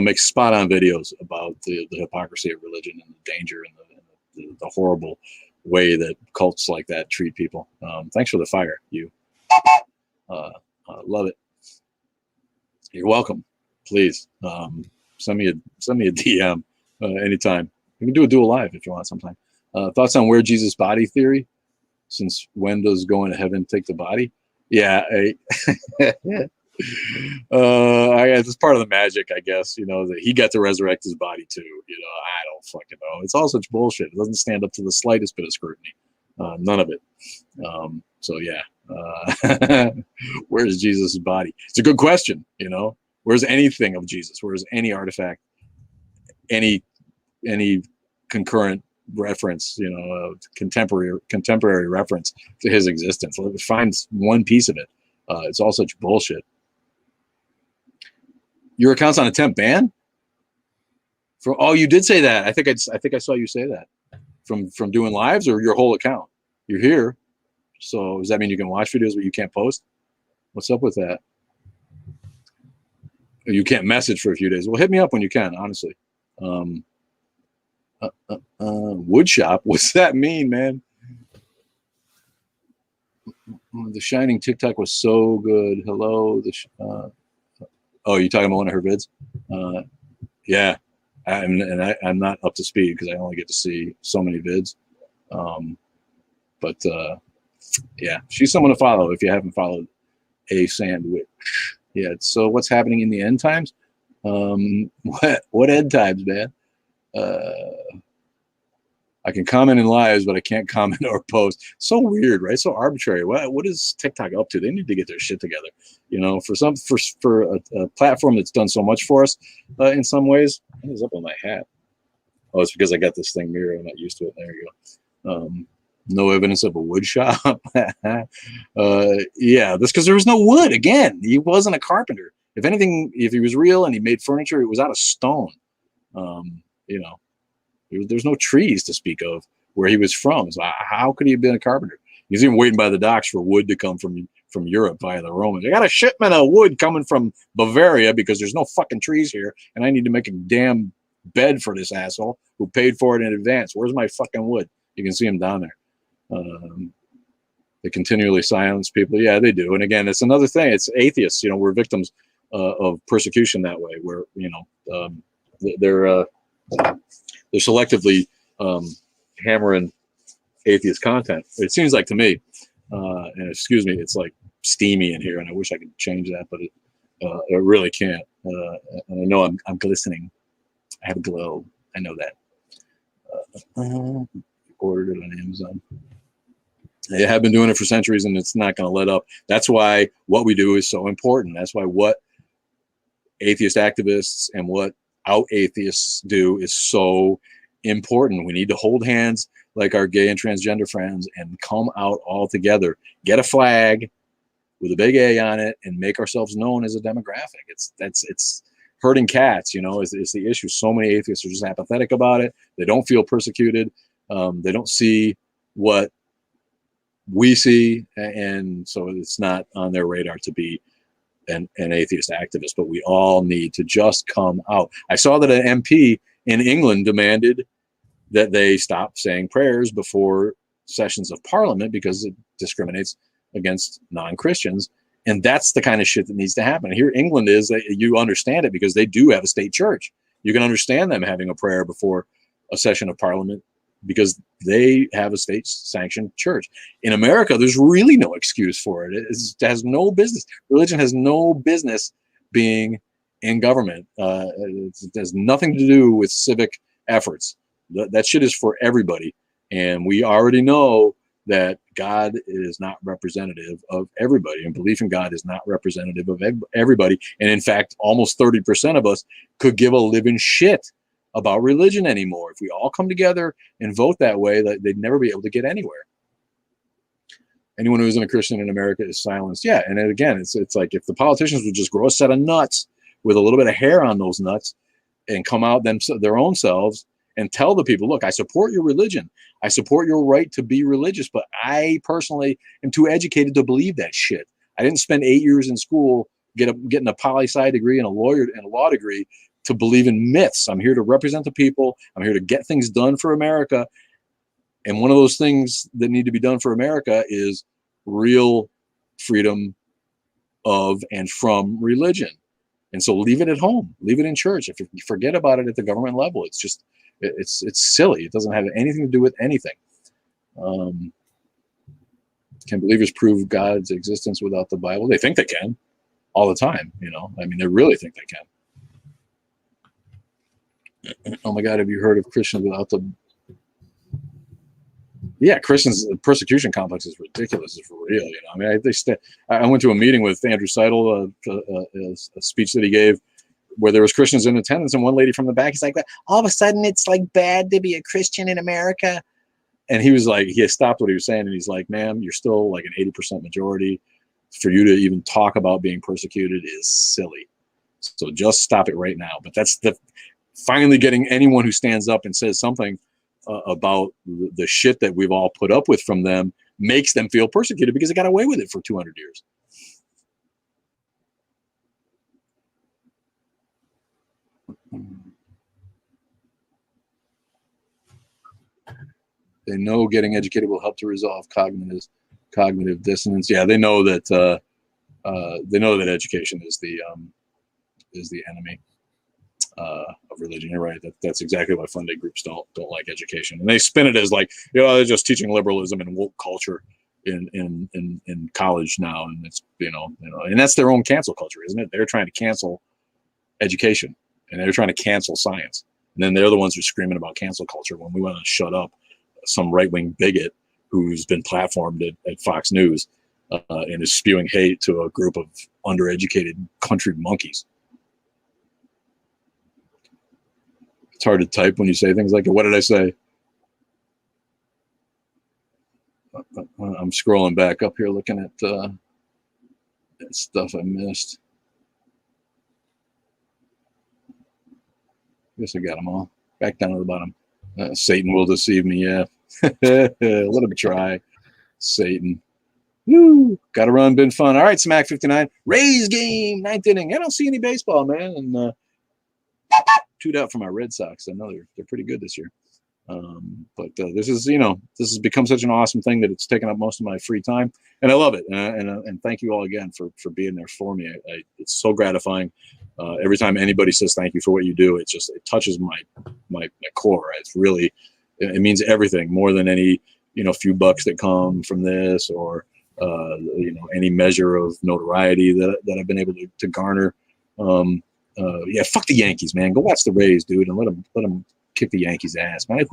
makes spot on videos about the hypocrisy of religion and the danger and the horrible way that cults like that treat people. Thanks for the fire, you. Love it. You're welcome. Please send me a DM anytime. We can do a dual live if you want sometime. Thoughts on where Jesus body theory? Since when does going to heaven take the body? Yeah, it's part of the magic, I guess. You know that he got to resurrect his body too. You know, I don't fucking know. It's all such bullshit. It doesn't stand up to the slightest bit of scrutiny. None of it. So yeah, where's Jesus' body? It's a good question. You know, where's anything of Jesus? Where's any artifact? Any concurrent reference? You know, contemporary reference to his existence. Let's find one piece of it. It's all such bullshit. Your account's on a temp ban? You did say that. I think I saw you say that. From doing lives, or your whole account? You're here. So does that mean you can watch videos but you can't post? What's up with that? You can't message for a few days. Well, hit me up when you can, honestly. Wood shop? What's that mean, man? The Shining TikTok was so good. Hello. Oh, you talking about one of her vids? Yeah. I'm not up to speed because I only get to see so many vids. But yeah, she's someone to follow if you haven't followed A Sandwich. Yeah. So what's happening in the end times? What end times, man? I can comment in lives, but I can't comment or post. So weird, right? So arbitrary. What is TikTok up to? They need to get their shit together. You know, for a platform that's done so much for us in some ways. What is up on my hat? Oh, it's because I got this thing mirror. I'm not used to it. There you go. No evidence of a wood shop. Yeah, that's because there was no wood. Again, he wasn't a carpenter. If anything, if he was real and he made furniture, it was out of stone. You know. There's no trees to speak of where he was from. So how could he have been a carpenter? He's even waiting by the docks for wood to come from Europe via the Romans. I got a shipment of wood coming from Bavaria because there's no fucking trees here, and I need to make a damn bed for this asshole who paid for it in advance. Where's my fucking wood? You can see him down there. They continually silence people. Yeah, they do. And again, it's another thing. It's atheists. You know, we're victims of persecution that way. Where they're selectively hammering atheist content. It seems like to me, and excuse me, it's like steamy in here, and I wish I could change that, but I really can't. And I know I'm glistening. I have a glow. I know that. Ordered it on Amazon. They have been doing it for centuries, and it's not going to let up. That's why what we do is so important. That's why what atheist activists and what out atheists do is so important. We need to hold hands like our gay and transgender friends and come out all together. Get a flag with a big A on it and make ourselves known as a demographic. It's herding cats, is the issue. So many atheists are just apathetic about it. They don't feel persecuted. They don't see what we see, and so it's not on their radar to be an atheist activist. But we all need to just come out. I saw that an MP in England demanded that they stop saying prayers before sessions of parliament because it discriminates against non-Christians. And that's the kind of shit that needs to happen. Here, England is, you understand it because they do have a state church. You can understand them having a prayer before a session of parliament because they have a state-sanctioned church. In America, there's really no excuse for it. It has no business. Religion has no business being in government. It has nothing to do with civic efforts. That shit is for everybody. And we already know that God is not representative of everybody, and belief in God is not representative of everybody. And in fact, almost 30% of us could give a living shit about religion anymore. If we all come together and vote that way, they'd never be able to get anywhere. Anyone who isn't a Christian in America is silenced. Yeah, and again, it's like if the politicians would just grow a set of nuts with a little bit of hair on those nuts and come out their own selves and tell the people, look, I support your religion. I support your right to be religious, but I personally am too educated to believe that shit. I didn't spend 8 years in school getting a poli-sci degree and a law degree to believe in myths. I'm here to represent the people. I'm here to get things done for America. And one of those things that need to be done for America is real freedom of and from religion. And so leave it at home, leave it in church. If you forget about it at the government level, it's just, it's silly. It doesn't have anything to do with anything. Can believers prove God's existence without the Bible? They think they can all the time. They really think they can. Oh my God, have you heard of Christians without the... Yeah, Christians, the persecution complex is ridiculous. It's for real. I went to a meeting with Andrew Seidel, a speech that he gave where there was Christians in attendance, and one lady from the back, he's like, all of a sudden it's like bad to be a Christian in America. And he was like, he stopped what he was saying, and he's like, ma'am, you're still like an 80% majority. For you to even talk about being persecuted is silly. So just stop it right now. But that's finally getting anyone who stands up and says something about the shit that we've all put up with from them makes them feel persecuted because they got away with it for 200 years. They know getting educated will help to resolve cognitive dissonance. Yeah, they know that education is the enemy of religion. You're right. That's exactly why Sunday groups don't like education, and they spin it as like, they're just teaching liberalism and woke culture in college now, and it's and that's their own cancel culture, isn't it? They're trying to cancel education, and they're trying to cancel science, and then they're the ones who are screaming about cancel culture when we want to shut up some right-wing bigot who's been platformed at Fox News and is spewing hate to a group of undereducated country monkeys. It's hard to type when you say things like, what did I say? I'm scrolling back up here looking at stuff I missed. Guess I got them all. Back down to the bottom. Satan will deceive me, yeah. Let him try. Satan. Woo! Got to run, been fun. All right, Smack 59. Rays game, 9th inning. I don't see any baseball, man. And chewed out for my Red Sox. I know they're pretty good this year. But this has become such an awesome thing that it's taken up most of my free time, and I love it. And thank you all again for being there for me. It's so gratifying. Every time anybody says thank you for what you do, it touches my core. It's really, it means everything more than any few bucks that come from this or any measure of notoriety that I've been able to garner. Yeah, fuck the Yankees, man. Go watch the Rays, dude, and let them kick the Yankees' ass, man.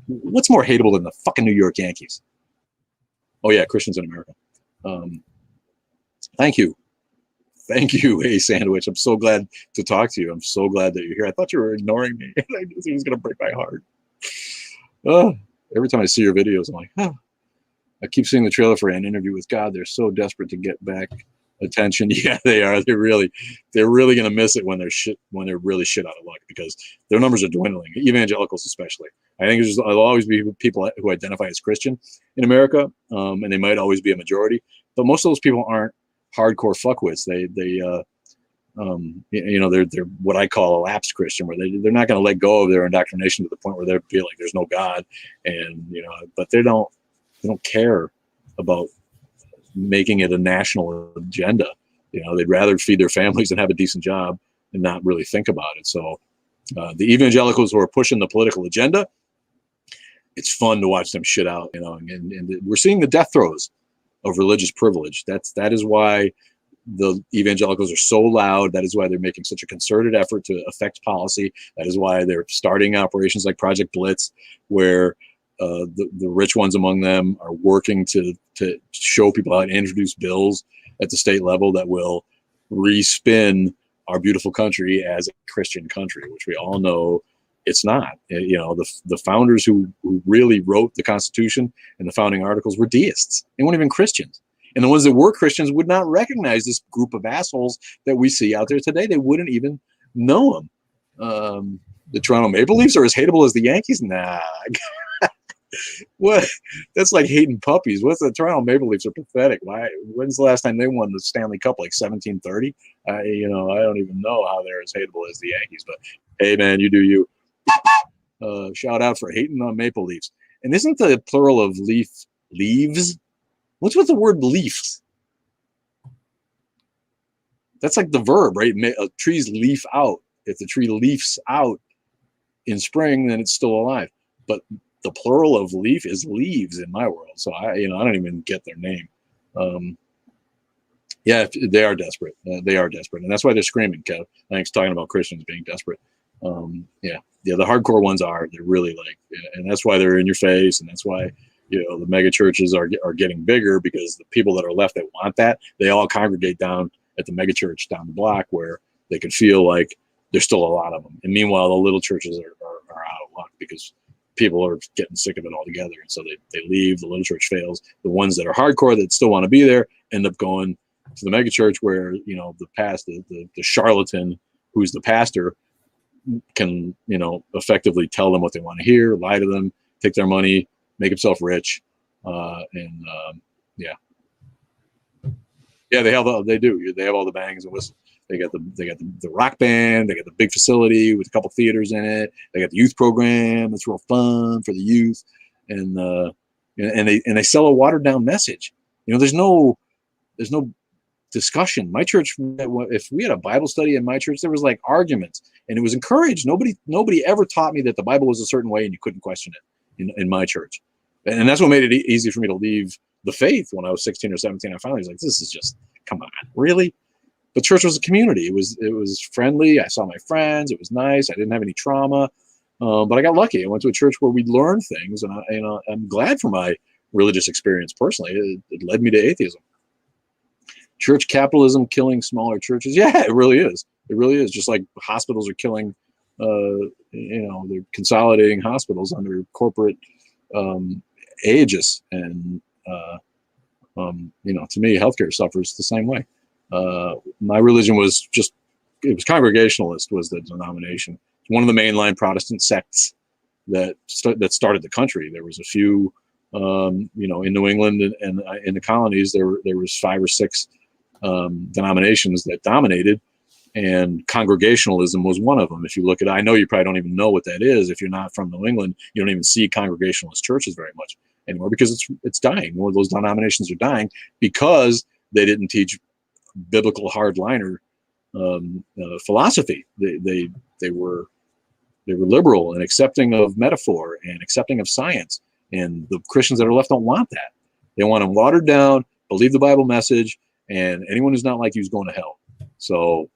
What's more hateable than the fucking New York Yankees? Oh yeah, Christians in America. Thank you, A Sandwich. I'm so glad to talk to you. I'm so glad that you're here. I thought you were ignoring me. I knew it was gonna break my heart. Every time I see your videos, I'm like, I keep seeing the trailer for An Interview with God. They're so desperate to get back attention. Yeah, they are. They're really gonna miss it when they're really shit out of luck, because their numbers are dwindling. Evangelicals especially. I think there'll always be people who identify as Christian in America, and they might always be a majority. But most of those people aren't hardcore fuckwits. They're what I call a lapsed Christian, where they're not going to let go of their indoctrination to the point where they feel like there's no God, and but they don't care about making it a national agenda. They'd rather feed their families and have a decent job and not really think about it. So the evangelicals who are pushing the political agenda, it's fun to watch them shit out, and we're seeing the death throes of religious privilege. That is why the evangelicals are so loud. That is why they're making such a concerted effort to affect policy. That is why they're starting operations like Project Blitz, where the rich ones among them are working to show people how to introduce bills at the state level that will respin our beautiful country as a Christian country, which we all know it's not. The founders who really wrote the Constitution and the founding articles were deists. They weren't even Christians. And the ones that were Christians would not recognize this group of assholes that we see out there today. They wouldn't even know them. The Toronto Maple Leafs are as hateable as the Yankees? Nah. What? That's like hating puppies. What's the Toronto Maple Leafs are pathetic. Why? When's the last time they won the Stanley Cup? Like 1730? I don't even know how they're as hateable as the Yankees. But hey, man, you do you. Shout out for hating on Maple Leafs. And isn't the plural of leaves? What's with the word leaves? That's like the verb, right? Trees leaf out. If the tree leafs out in spring, then it's still alive. But the plural of leaf is leaves in my world. So I don't even get their name. Yeah, they are desperate. They are desperate, and that's why they're screaming. Kev, thanks, talking about Christians being desperate. Yeah, the hardcore ones are. They're really and that's why they're in your face, and that's why the mega churches are getting bigger, because the people that are left that want that, they all congregate down at the mega church down the block, where they can feel like there's still a lot of them. And meanwhile, the little churches are out of luck because people are getting sick of it altogether, and so they leave. The little church fails. The ones that are hardcore that still want to be there end up going to the mega church, where the charlatan who's the pastor can effectively tell them what they want to hear, lie to them, take their money, make himself rich, they do. They have all the bangs and whistles. They got the rock band. They got the big facility with a couple theaters in it. They got the youth program. It's real fun for the youth, and they sell a watered down message. There's no discussion. My church, if we had a Bible study in my church, there was like arguments, and it was encouraged. Nobody ever taught me that the Bible was a certain way and you couldn't question it in my church, and that's what made it easy for me to leave the faith when I was 16 or 17. I finally was like, this is just, come on, really? But church was a community. It was friendly. I saw my friends. It was nice. I didn't have any trauma, but I got lucky. I went to a church where we learned things, and I'm glad for my religious experience personally. It led me to atheism. Church capitalism killing smaller churches. Yeah, it really is. It really is. Just like hospitals are killing, they're consolidating hospitals under corporate aegis, and to me, healthcare suffers the same way. My religion was Congregationalist was the denomination. It's one of the mainline Protestant sects that started the country. There was a few, in New England and in the colonies, there was 5 or 6 denominations that dominated, and Congregationalism was one of them. If you look at it, I know you probably don't even know what that is. If you're not from New England, you don't even see Congregationalist churches very much anymore, because it's dying. More of those denominations are dying because they didn't teach biblical hardliner philosophy. They were liberal and accepting of metaphor and accepting of science, and the Christians that are left don't want that. They want them watered down, believe the Bible message, and anyone who's not like you is going to hell. So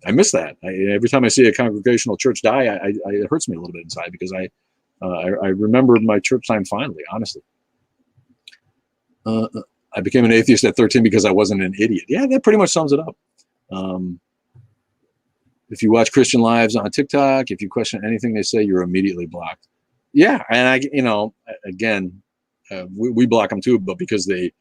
I miss that. Every time I see a congregational church die, it hurts me a little bit inside because I remember my church time fondly, honestly. I became an atheist at 13 because I wasn't an idiot. Yeah, that pretty much sums it up. If you watch Christian Lives on TikTok, if you question anything they say, you're immediately blocked. Yeah, and again, we block them too, but because they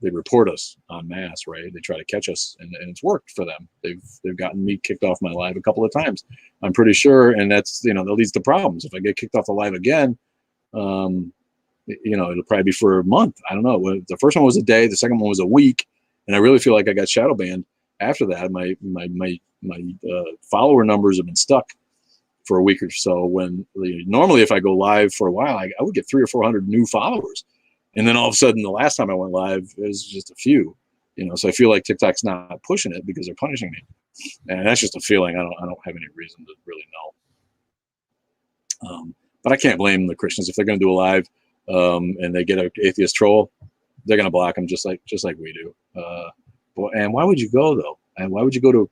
report us en masse, right? They try to catch us, and it's worked for them. They've gotten me kicked off my live a couple of times, I'm pretty sure, and that's that leads to problems. If I get kicked off the live again, it'll probably be for a month. I don't know. The first one was a day, the second one was a week, and I really feel like I got shadow banned after that. My follower numbers have been stuck for a week or so. When normally if I go live for a while, I would get 300 or 400 new followers. And then all of a sudden, the last time I went live, it was just a few, so I feel like TikTok's not pushing it because they're punishing me. And that's just a feeling. I don't have any reason to really know. But I can't blame the Christians if they're going to do a live and they get an atheist troll, they're going to block them just like we do. And why would you go though? And why would you go to?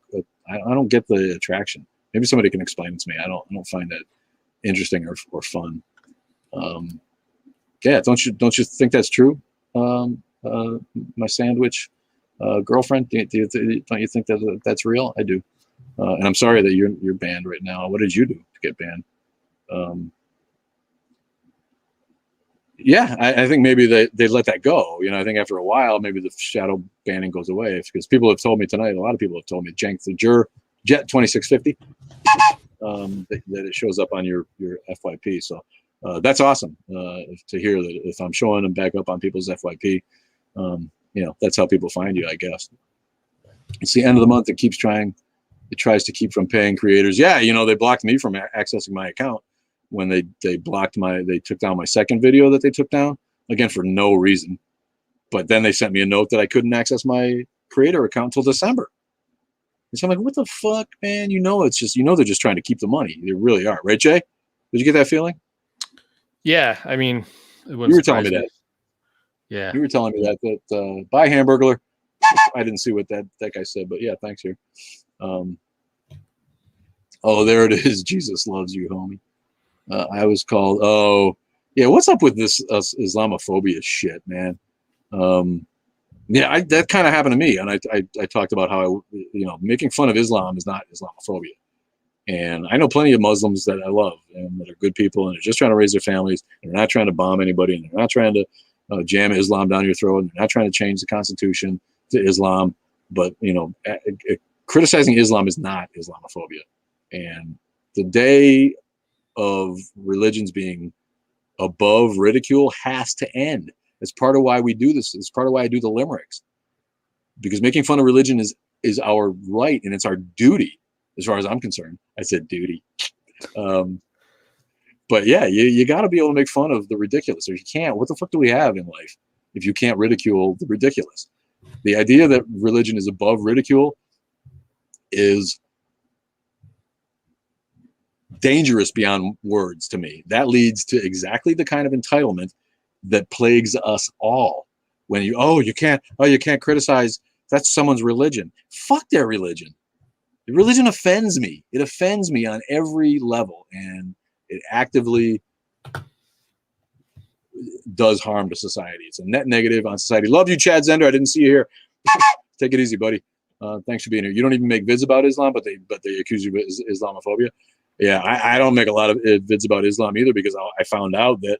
I don't get the attraction. Maybe somebody can explain it to me. I don't find that interesting or fun. Yeah, don't you think that's true? My sandwich girlfriend, don't you think that's real? I do. And I'm sorry that you're banned right now. What did you do to get banned? Yeah, I think maybe they let that go. I think after a while, maybe the shadow banning goes away because people have told me tonight. A lot of people have told me Jank the Jet 2650 that it shows up on your FYP. So that's awesome to hear that if I'm showing them back up on people's FYP, that's how people find you, I guess. It's the end of the month. It tries to keep from paying creators. Yeah, they blocked me from accessing my account when they took down my second video that they took down, again, for no reason. But then they sent me a note that I couldn't access my creator account until December. And so I'm like, what the fuck, man? It's just, they're just trying to keep the money. They really are. Right, Jay? Did you get that feeling? Yeah, I mean, you were telling me that. Yeah. You were telling me that bye, Hamburglar. I didn't see what that guy said, but yeah, thanks here. Oh, there it is. Jesus loves you, homie. I was called. Oh, yeah. What's up with this Islamophobia shit, man? Yeah, that kind of happened to me, and I talked about how making fun of Islam is not Islamophobia, and I know plenty of Muslims that I love and that are good people, and they're just trying to raise their families. And they're not trying to bomb anybody, and they're not trying to jam Islam down your throat, and they're not trying to change the Constitution to Islam. But criticizing Islam is not Islamophobia, and the day of religions being above ridicule has to end. It's part of why we do this. It's part of why I do the limericks, because making fun of religion is our right and it's our duty, as far as I'm concerned. I said duty, but yeah, you got to be able to make fun of the ridiculous. Or you can't. What the fuck do we have in life if you can't ridicule the ridiculous? The idea that religion is above ridicule is dangerous beyond words to me. That leads to exactly the kind of entitlement that plagues us all. When you can't criticize, that's someone's religion. Fuck their religion. The religion offends me. It offends me on every level, and it actively does harm to society. It's a net negative on society. Love you, Chad Zender. I didn't see you here. Take it easy, buddy. Thanks for being here. You don't even make vids about Islam, but they accuse you of Islamophobia. Yeah, I don't make a lot of vids about Islam either, because I found out that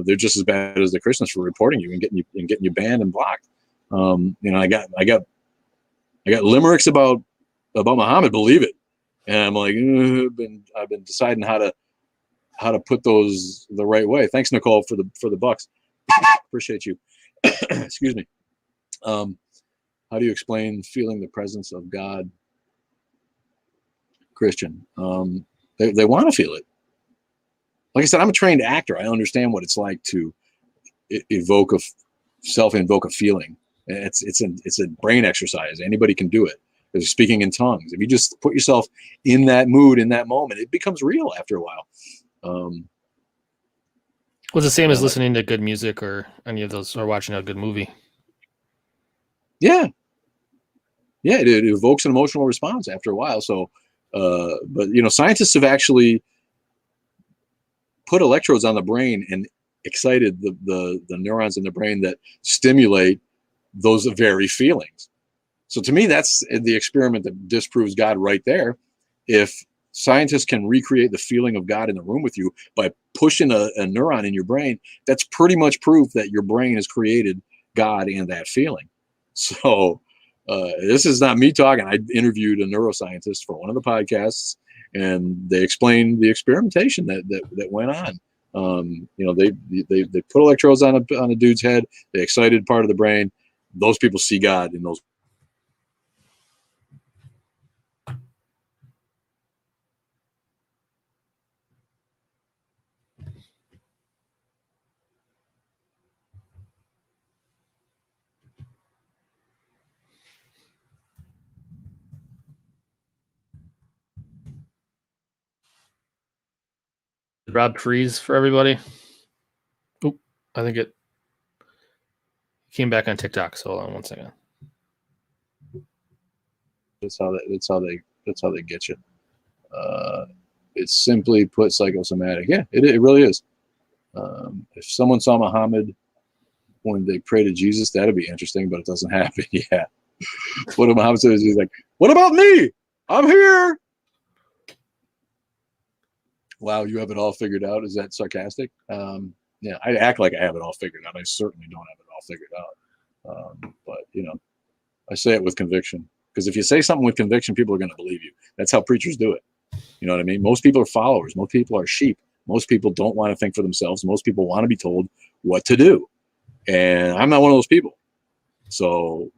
they're just as bad as the Christians for reporting you and getting you banned and blocked. I got limericks about Muhammad, believe it, and I'm like, I've been deciding how to put those the right way. Thanks, Nicole, for the bucks. Appreciate you. Excuse me. How do you explain feeling the presence of God? Christian. They want to feel it. Like I said, I'm a trained actor. I understand what it's like to self-invoke a feeling. It's a brain exercise. Anybody can do it. There's speaking in tongues. If you just put yourself in that mood, in that moment, it becomes real after a while. Well, it's the same as listening to good music or any of those, or watching a good movie. Yeah. Yeah, it evokes an emotional response after a while. So, but scientists have actually put electrodes on the brain and excited the neurons in the brain that stimulate those very feelings. So to me, that's the experiment that disproves God right there. If scientists can recreate the feeling of God in the room with you by pushing a neuron in your brain, that's pretty much proof that your brain has created God and that feeling. So this is not me talking. I interviewed a neuroscientist for one of the podcasts, and they explained the experimentation that went on. They put electrodes on a dude's head. They excited part of the brain. Those people see God in those. Rob freeze for everybody. Oop, I think it came back on TikTok. So hold on one second. That's how they get you. It's simply put psychosomatic. Yeah, it really is. If someone saw Muhammad when they pray to Jesus, that'd be interesting, but it doesn't happen. Yeah. What did Muhammad say? He's like, "What about me? I'm here." Wow, you have it all figured out. Is that sarcastic? Yeah, I act like I have it all figured out. I certainly don't have it all figured out. But I say it with conviction, because if you say something with conviction, people are going to believe you. That's how preachers do it. You know what I mean? Most people are followers. Most people are sheep. Most people don't want to think for themselves. Most people want to be told what to do. And I'm not one of those people. So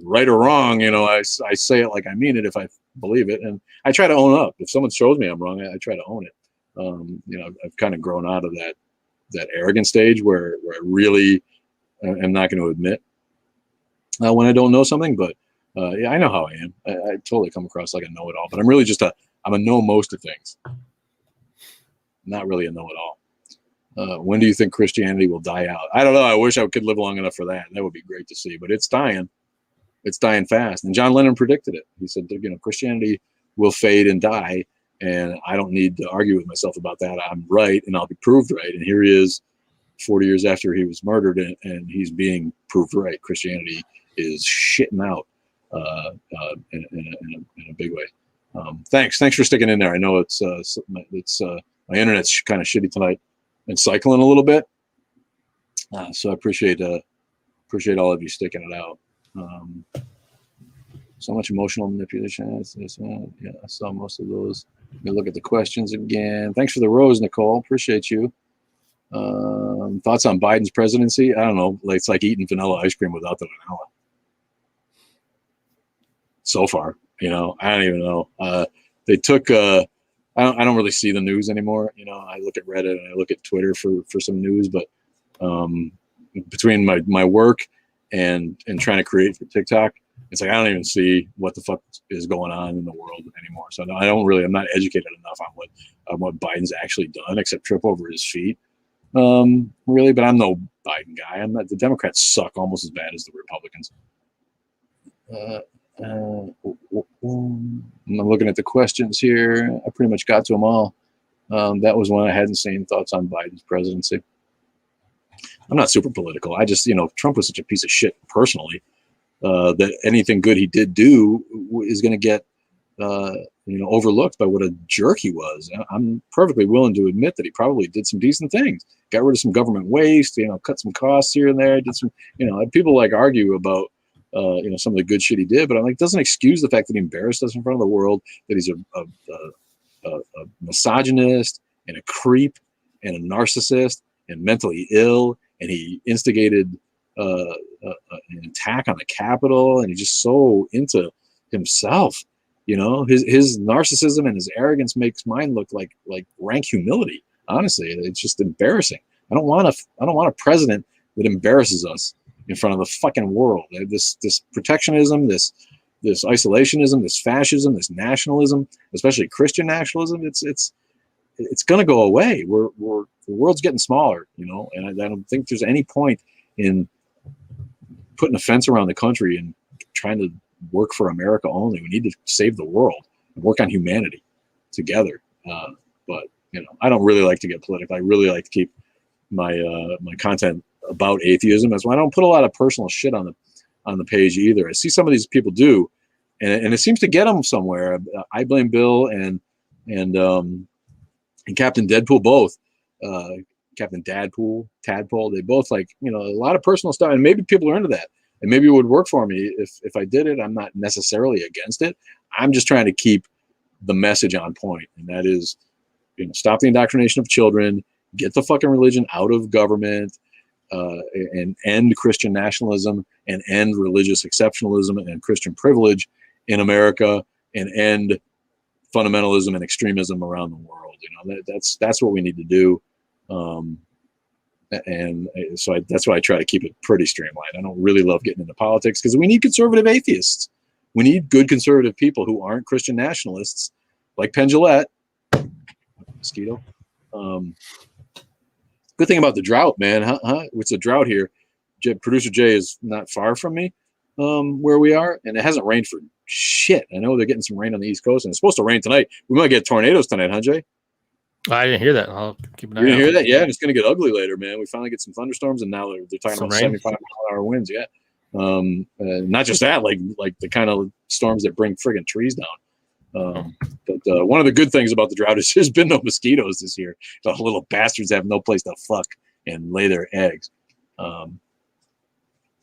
right or wrong, I say it like I mean it if I believe it. And I try to own up. If someone shows me I'm wrong, I try to own it. I've kind of grown out of that arrogant stage where I really am not going to admit when I don't know something. But yeah, I know how I am. I totally come across like a know-it-all, but I'm really I'm a know most of things. Not really a know-it-all. When do you think Christianity will die out? I don't know. I wish I could live long enough for that. That would be great to see, but it's dying. It's dying fast. And John Lennon predicted it. He said, Christianity will fade and die, and I don't need to argue with myself about that. I'm right, and I'll be proved right. And here he is 40 years after he was murdered, and he's being proved right. Christianity is shitting out in a big way. Thanks for sticking in there. I know it's my internet's kind of shitty tonight and cycling a little bit, so I appreciate all of you sticking it out. So much emotional manipulation. Yeah, I saw most of those. Let me look at the questions again. Thanks for the rose, Nicole. Appreciate you. Thoughts on Biden's presidency? I don't know. It's like eating vanilla ice cream without the vanilla. So far, I don't even know. They took. I don't really see the news anymore. I look at Reddit and I look at Twitter for some news, but between my work and trying to create for TikTok, it's like I don't even see what the fuck is going on in the world anymore. So I'm not educated enough on what Biden's actually done except trip over his feet. Really, but I'm no Biden guy. I'm not. The Democrats suck almost as bad as the Republicans. I'm looking at the questions here. I pretty much got to them all. That was one I hadn't seen. Thoughts on Biden's presidency? I'm not super political. I just, Trump was such a piece of shit personally that anything good he did do is going to get, overlooked by what a jerk he was. I'm perfectly willing to admit that he probably did some decent things. Got rid of some government waste, cut some costs here and there. Did some, people argue about, some of the good shit he did, but I'm like, doesn't excuse the fact that he embarrassed us in front of the world, that he's a misogynist and a creep and a narcissist and mentally ill, and he instigated an attack on the Capitol, and he's just so into himself. His narcissism and his arrogance makes mine look like rank humility. Honestly, it's just embarrassing. I don't want a president that embarrasses us in front of the fucking world. This protectionism, this isolationism, this fascism, this nationalism, especially Christian nationalism, it's going to go away. The world's getting smaller, and I don't think there's any point in putting a fence around the country and trying to work for America only. We need to save the world and work on humanity together. But I don't really like to get political. I really like to keep my my content about atheism. That's why I don't put a lot of personal shit on the page either. I see some of these people do, and it seems to get them somewhere. I blame Bill and Captain Deadpool both. Captain Tadpole. They both a lot of personal stuff, and maybe people are into that, and maybe it would work for me if I did it. I'm not necessarily against it. I'm just trying to keep the message on point, and that is, stop the indoctrination of children, get the fucking religion out of government, and end Christian nationalism, and end religious exceptionalism and Christian privilege in America, and end fundamentalism and extremism around the world. That's what we need to do. And so that's why I try to keep it pretty streamlined. I don't really love getting into politics because we need conservative atheists. We need good conservative people who aren't Christian nationalists, like Penn Jillette. Mosquito. Good thing about the drought, man. It's a drought here. Producer Jay is not far from me, where we are, and it hasn't rained for shit. I know they're getting some rain on the East Coast, and it's supposed to rain tonight. We might get tornadoes tonight, huh, Jay? I didn't hear that. I'll keep an eye out. You didn't hear that? Yeah, and it's going to get ugly later, man. We finally get some thunderstorms, and now they're talking about 75-mile-an-hour winds. Yeah, not just that, like the kind of storms that bring friggin' trees down. But one of the good things about the drought is there's been no mosquitoes this year. The little bastards have no place to fuck and lay their eggs.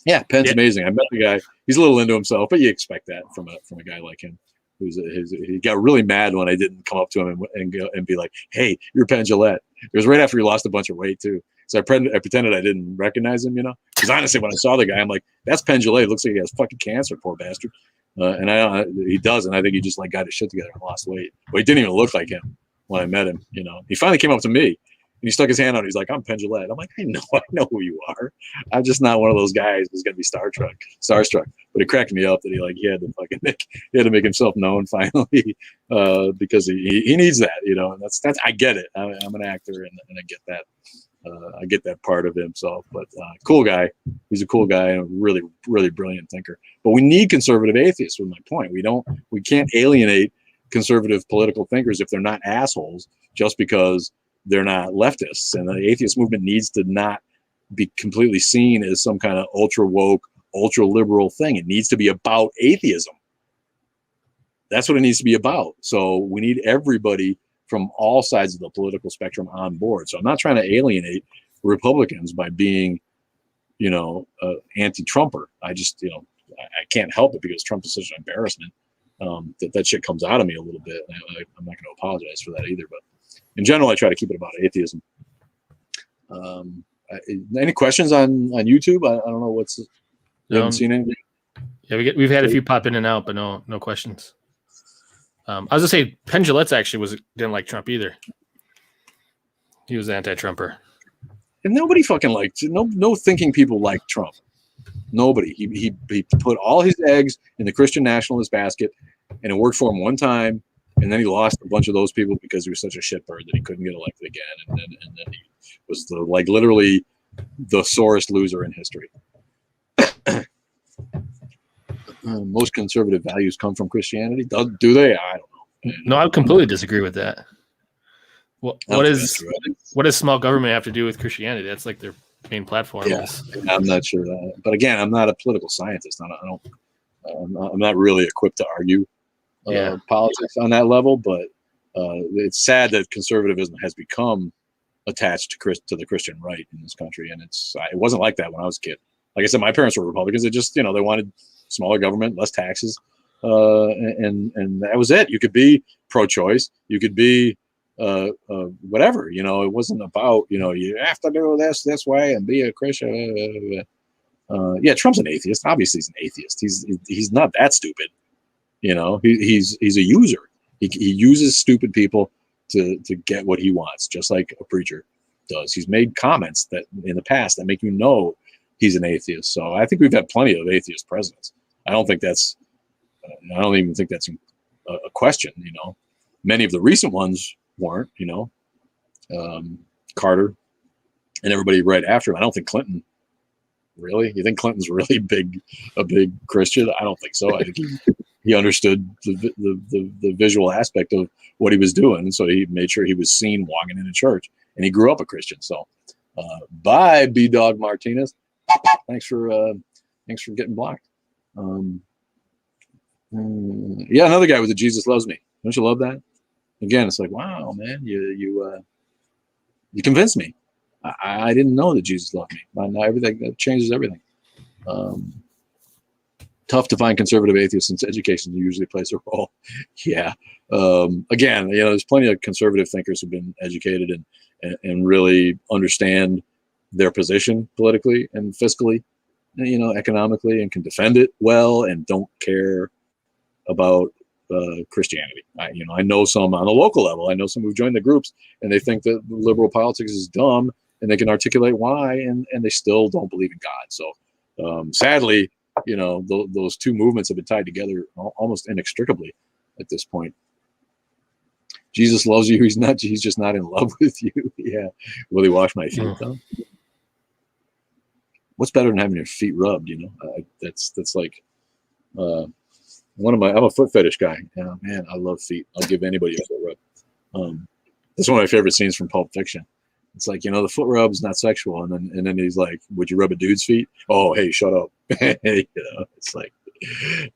Yeah, Penn's amazing. I met the guy. He's a little into himself, but you expect that from a guy like him. He got really mad when I didn't come up to him and be like, "Hey, you're Penn Jillette." It was right after he lost a bunch of weight too, so I pretended I didn't recognize him, Because honestly, when I saw the guy, I'm like, "That's Penn Jillette. It looks like he has fucking cancer, poor bastard." And he doesn't. I think he just got his shit together and lost weight. But he didn't even look like him when I met him. He finally came up to me and he stuck his hand out. He's like, "I'm Penn Jillette." I'm like, I know who you are. I'm just not one of those guys who's gonna be starstruck. But it cracked me up that he had to make himself known finally, because he needs that, And that's I get it. I'm an actor and I get that. I get that part of himself, but cool guy. He's a cool guy and a really, really brilliant thinker. But we need conservative atheists. Was my point. We can't alienate conservative political thinkers if they're not assholes just because they're not leftists. And the atheist movement needs to not be completely seen as some kind of ultra woke, ultra liberal thing. It needs to be about atheism. That's what it needs to be about. So we need everybody from all sides of the political spectrum on board. So I'm not trying to alienate Republicans by being, anti-Trumper. I just, I can't help it because Trump is such an embarrassment. That shit comes out of me a little bit. I'm not going to apologize for that either. But in general, I try to keep it about atheism. Any questions on YouTube? I don't know you haven't seen anything? Yeah, we've had a few pop in and out, but no questions. I was gonna say Penn Jillette actually didn't like Trump either. He was anti-Trumper. And nobody fucking liked. No thinking people like Trump. Nobody. He put all his eggs in the Christian nationalist basket, and it worked for him one time, and then he lost a bunch of those people because he was such a shitbird that he couldn't get elected again, and then he was literally the sorest loser in history. Most conservative values come from Christianity. Do they? I don't know. No, I completely disagree with that. What does small government have to do with Christianity? That's like their main platform. Yeah, I'm not sure that. But again, I'm not a political scientist. I'm not really equipped to argue politics on that level. But it's sad that conservatism has become attached to the Christian right in this country, and it wasn't like that when I was a kid. Like I said, my parents were Republicans. They just they wanted smaller government, less taxes, and that was it. You could be pro-choice, you could be whatever. It wasn't about you have to do this way and be a Christian. Yeah, Trump's an atheist. Obviously, he's an atheist. He's not that stupid. He's a user. He uses stupid people to get what he wants, just like a preacher does. He's made comments that in the past that make he's an atheist. So I think we've had plenty of atheist presidents. I don't even think that's a question. Many of the recent ones weren't. Carter and everybody right after him. I don't think Clinton Really? You think Clinton's really a big Christian? I don't think so. I think he understood the visual aspect of what he was doing, and so he made sure he was seen walking into church. And he grew up a Christian. So, bye, B Dog Martinez. Thanks for getting blocked. Yeah, another guy with a Jesus loves me. Don't you love that? Again, it's like, wow, man, you convinced me. I didn't know that Jesus loved me. Now everything that changes everything. Tough to find conservative atheists since education usually plays a role. Yeah. Again, there's plenty of conservative thinkers who've been educated and really understand their position politically and fiscally, economically, and can defend it well and don't care about Christianity. I know some on a local level. I know some who've joined the groups and they think that liberal politics is dumb, and they can articulate why, and they still don't believe in God. So sadly, those two movements have been tied together almost inextricably at this point. Jesus loves you. He's just not in love with you. Yeah. Will he wash my feet though? What's better than having your feet rubbed? That's like I'm a foot fetish guy. Yeah, man, I love feet. I'll give anybody a foot rub. That's one of my favorite scenes from Pulp Fiction. It's like, the foot rub is not sexual. And then he's like, would you rub a dude's feet? Oh, hey, shut up. It's like,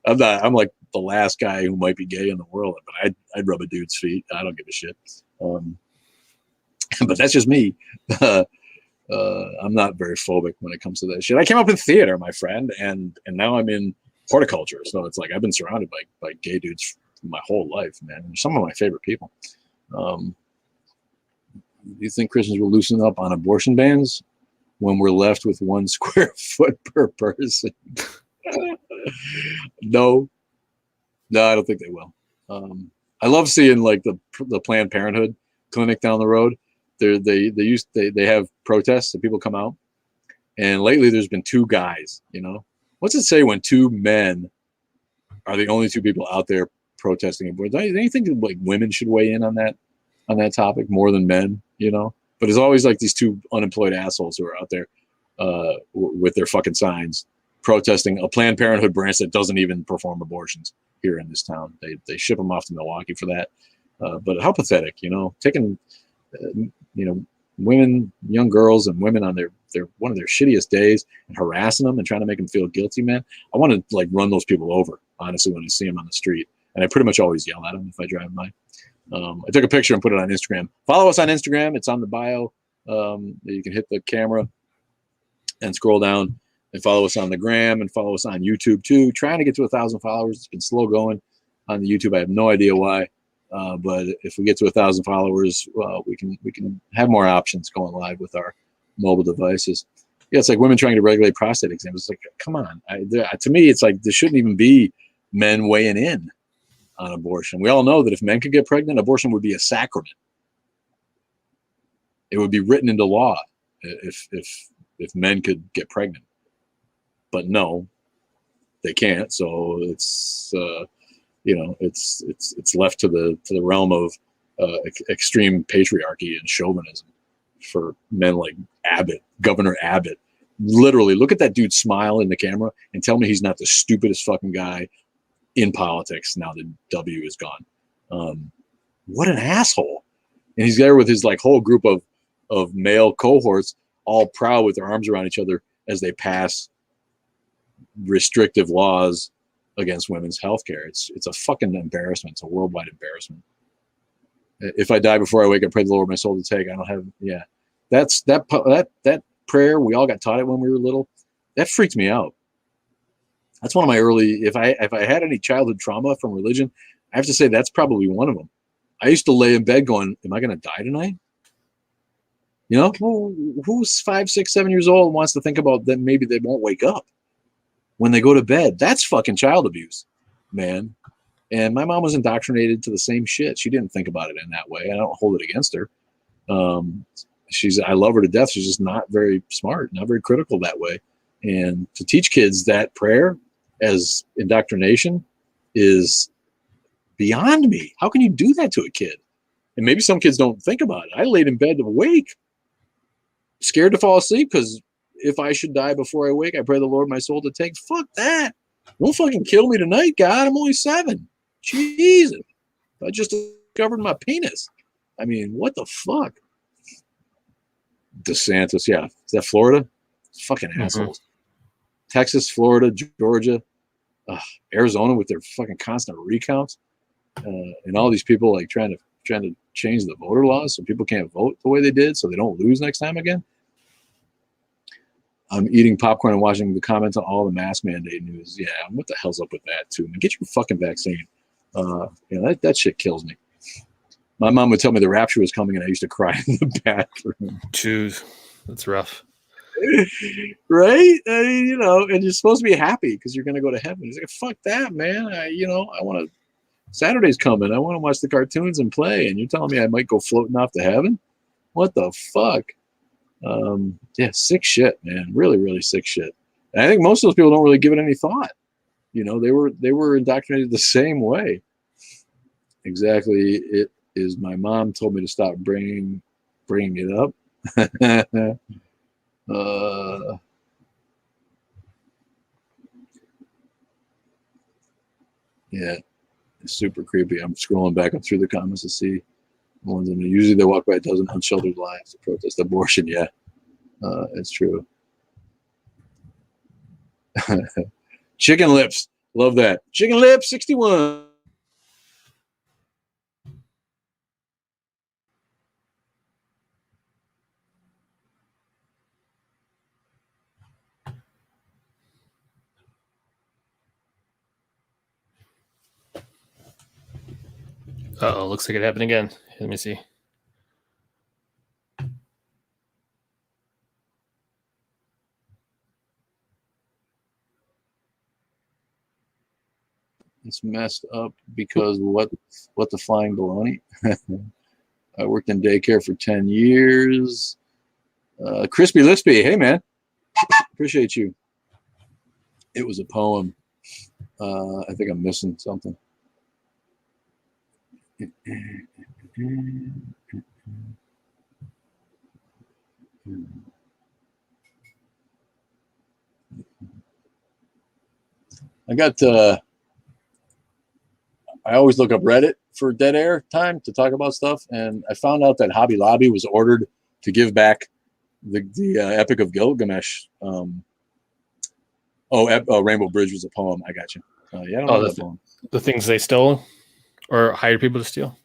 I'm like the last guy who might be gay in the world, but I'd rub a dude's feet. I don't give a shit. But that's just me. I'm not very phobic when it comes to that shit. I came up in theater, my friend, and now I'm in horticulture. So it's like, I've been surrounded by gay dudes my whole life, man. They're some of my favorite people. Do you think Christians will loosen up on abortion bans when we're left with 1 square foot per person? No, I don't think they will. I love seeing like the Planned Parenthood clinic down the road. They have protests and people come out. And lately there's been 2 guys, What's it say when 2 men are the only 2 people out there protesting abortion? Don't you think like women should weigh in on that topic more than men, But it's always like these 2 unemployed assholes who are out there with their fucking signs protesting a Planned Parenthood branch that doesn't even perform abortions here in this town. They ship them off to Milwaukee for that. But how pathetic, taking, women, young girls and women on their one of their shittiest days and harassing them and trying to make them feel guilty, man. I want to like run those people over, honestly, when I see them on the street. And I pretty much always yell at them if I drive by. I took a picture and put it on Instagram. Follow us on Instagram. It's on the bio. You can hit the camera and scroll down and follow us on the gram and follow us on YouTube too. Trying to get to 1,000 followers. It's been slow going on the YouTube. I have no idea why. But if we get to 1,000 followers, we can have more options going live with our mobile devices. Yeah, it's like women trying to regulate prostate exams. It's like, come on. To me, it's like there shouldn't even be men weighing in on abortion. We all know that if men could get pregnant, abortion would be a sacrament. It would be written into law if men could get pregnant. But no, they can't. So it's it's left to the realm of extreme patriarchy and chauvinism for men like Governor Abbott. Literally, look at that dude smile in the camera and tell me he's not the stupidest fucking guy in politics now that W is gone. What an asshole. And he's there with his like whole group of male cohorts, all proud with their arms around each other as they pass restrictive laws against women's health care. It's a fucking embarrassment. It's a worldwide embarrassment. If I die before I wake, I pray the Lord my soul to take. I don't have, that's that prayer. We all got taught it when we were little. That freaked me out. That's one of my early, if I had any childhood trauma from religion, I have to say that's probably one of them. I used to lay in bed going, am I going to die tonight? Who's 5, 6, 7 years old and wants to think about that maybe they won't wake up when they go to bed? That's fucking child abuse, man. And my mom was indoctrinated to the same shit. She didn't think about it in that way. I don't hold it against her. I love her to death. She's just not very smart, not very critical that way. And to teach kids that prayer as indoctrination is beyond me. How can you do that to a kid? And maybe some kids don't think about it. I laid in bed awake, scared to fall asleep because if I should die before I wake, I pray the Lord my soul to take. Fuck that. Don't fucking kill me tonight, God. I'm only 7. Jesus. I just discovered my penis. I mean, what the fuck? DeSantis, yeah. Is that Florida? Fucking assholes. Texas, Florida, Georgia, Arizona with their fucking constant recounts. And all these people like trying to change the voter laws so people can't vote the way they did so they don't lose next time again. I'm eating popcorn and watching the comments on all the mask mandate news. Yeah, what the hell's up with that too? Man, get your fucking vaccine. That shit kills me. My mom would tell me the rapture was coming, and I used to cry in the bathroom. Choose. That's rough. Right? I mean, and you're supposed to be happy because you're going to go to heaven. He's like, fuck that, man. I want to. Saturday's coming. I want to watch the cartoons and play. And you're telling me I might go floating off to heaven? What the fuck? Yeah, sick shit, man. Really, really sick shit. And I think most of those people don't really give it any thought. They were indoctrinated the same way. Exactly. It is. My mom told me to stop bringing it up. Yeah, it's super creepy. I'm scrolling back up through the comments to see ones. And usually they walk by a dozen unsheltered lives to protest abortion. Yeah, it's true. Chicken lips, love that. Chicken lips 61. Uh-oh, looks like it happened again. Let me see. It's messed up because what the flying baloney? I worked in daycare for 10 years. Crispy Lispy, hey man, appreciate you. It was a poem. I think I'm missing something. I always look up Reddit for dead air time to talk about stuff, and I found out that Hobby Lobby was ordered to give back the Epic of Gilgamesh. Rainbow Bridge was a poem. I got you. Yeah, I don't know that poem. The things they stole or hired people to steal.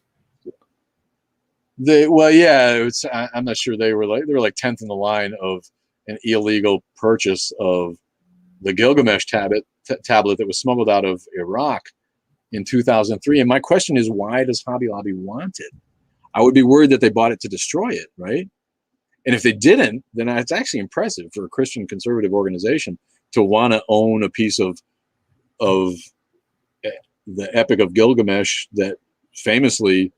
I'm not sure they were like 10th in the line of an illegal purchase of the Gilgamesh tablet that was smuggled out of Iraq in 2003. And my question is, why does Hobby Lobby want it? I would be worried that they bought it to destroy it, right? And if they didn't, then it's actually impressive for a Christian conservative organization to want to own a piece of the Epic of Gilgamesh that famously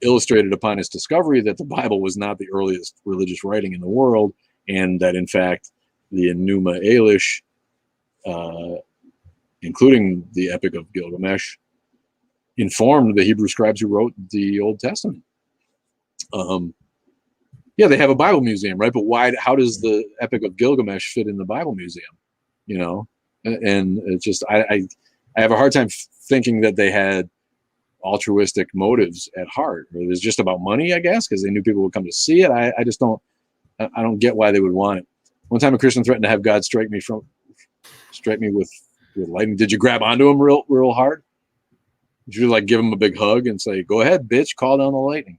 illustrated upon its discovery that the Bible was not the earliest religious writing in the world, and that in fact the Enuma Elish, including the Epic of Gilgamesh, informed the Hebrew scribes who wrote the Old Testament. Yeah, they have a Bible museum, right? But why? How does the Epic of Gilgamesh fit in the Bible museum? And it's just I have a hard time thinking that they had altruistic motives at heart. It was just about money, I guess, because they knew people would come to see it. I just don't get why they would want it. One time a Christian threatened to have God strike me with lightning. Did you grab onto him real hard? Did you like give him a big hug and say, "Go ahead, bitch, call down the lightning"?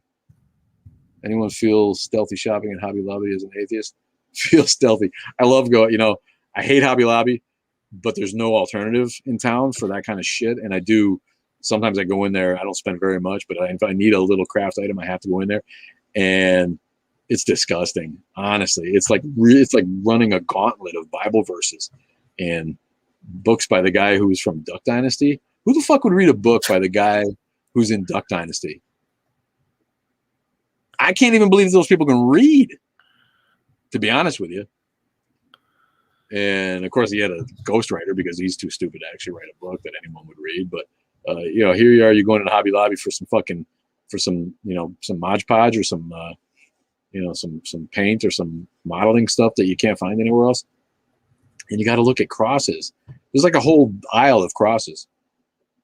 Anyone feel stealthy shopping at Hobby Lobby as an atheist? Feel stealthy. I love going, I hate Hobby Lobby, but there's no alternative in town for that kind of shit. And I do, sometimes I go in there, I don't spend very much, but if I need a little craft item, I have to go in there. And it's disgusting. Honestly, it's like running a gauntlet of Bible verses and books by the guy who's from Duck Dynasty. Who the fuck would read a book by the guy who's in Duck Dynasty? I can't even believe those people can read, to be honest with you. And of course, he had a ghostwriter because he's too stupid to actually write a book that anyone would read. But here you are, you're going to Hobby Lobby for some Mod Podge or some some paint or some modeling stuff that you can't find anywhere else. And you got to look at crosses. There's like a whole aisle of crosses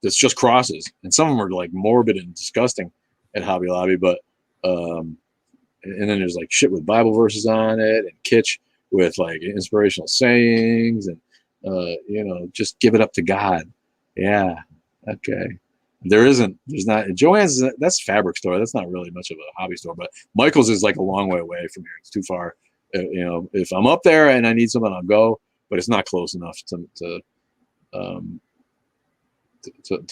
that's just crosses, and some of them are like morbid and disgusting at Hobby Lobby. But and then there's like shit with Bible verses on it, and kitsch with like inspirational sayings, and just give it up to God. Yeah, okay. There's not Joann's. That's a fabric store. That's not really much of a hobby store. But Michael's is like a long way away from here. It's too far. If I'm up there and I need something, I'll go. But it's not close enough to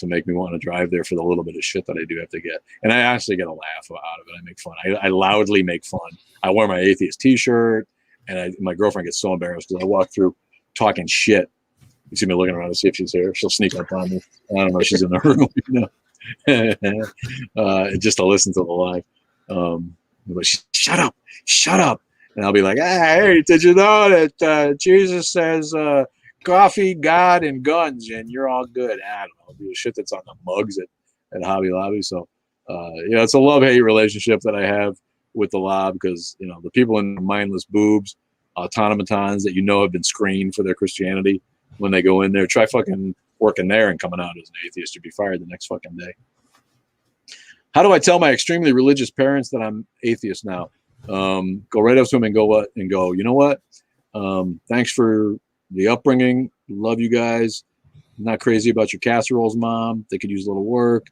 make me want to drive there for the little bit of shit that I do have to get. And I actually get a laugh out of it. I make fun. I loudly make fun. I wear my Atheist t-shirt, and my girlfriend gets so embarrassed because I walk through talking shit. You see me looking around to see if she's here. She'll sneak up on me. I don't know if she's in the room. Just to listen to the live. But shut up. And I'll be like, hey, did you know that Jesus says coffee, God, and guns, and you're all good? I don't know. The shit that's on the mugs at Hobby Lobby. So, it's a love-hate relationship that I have with the lob, because, the people in mindless boobs, automatons that have been screened for their Christianity, when they go in there, try fucking working there and coming out as an atheist. You'd be fired the next fucking day. How do I tell my extremely religious parents that I'm atheist now? Go right up to them and go, you know what? Thanks for the upbringing. Love you guys. I'm not crazy about your casseroles, Mom. They could use a little work.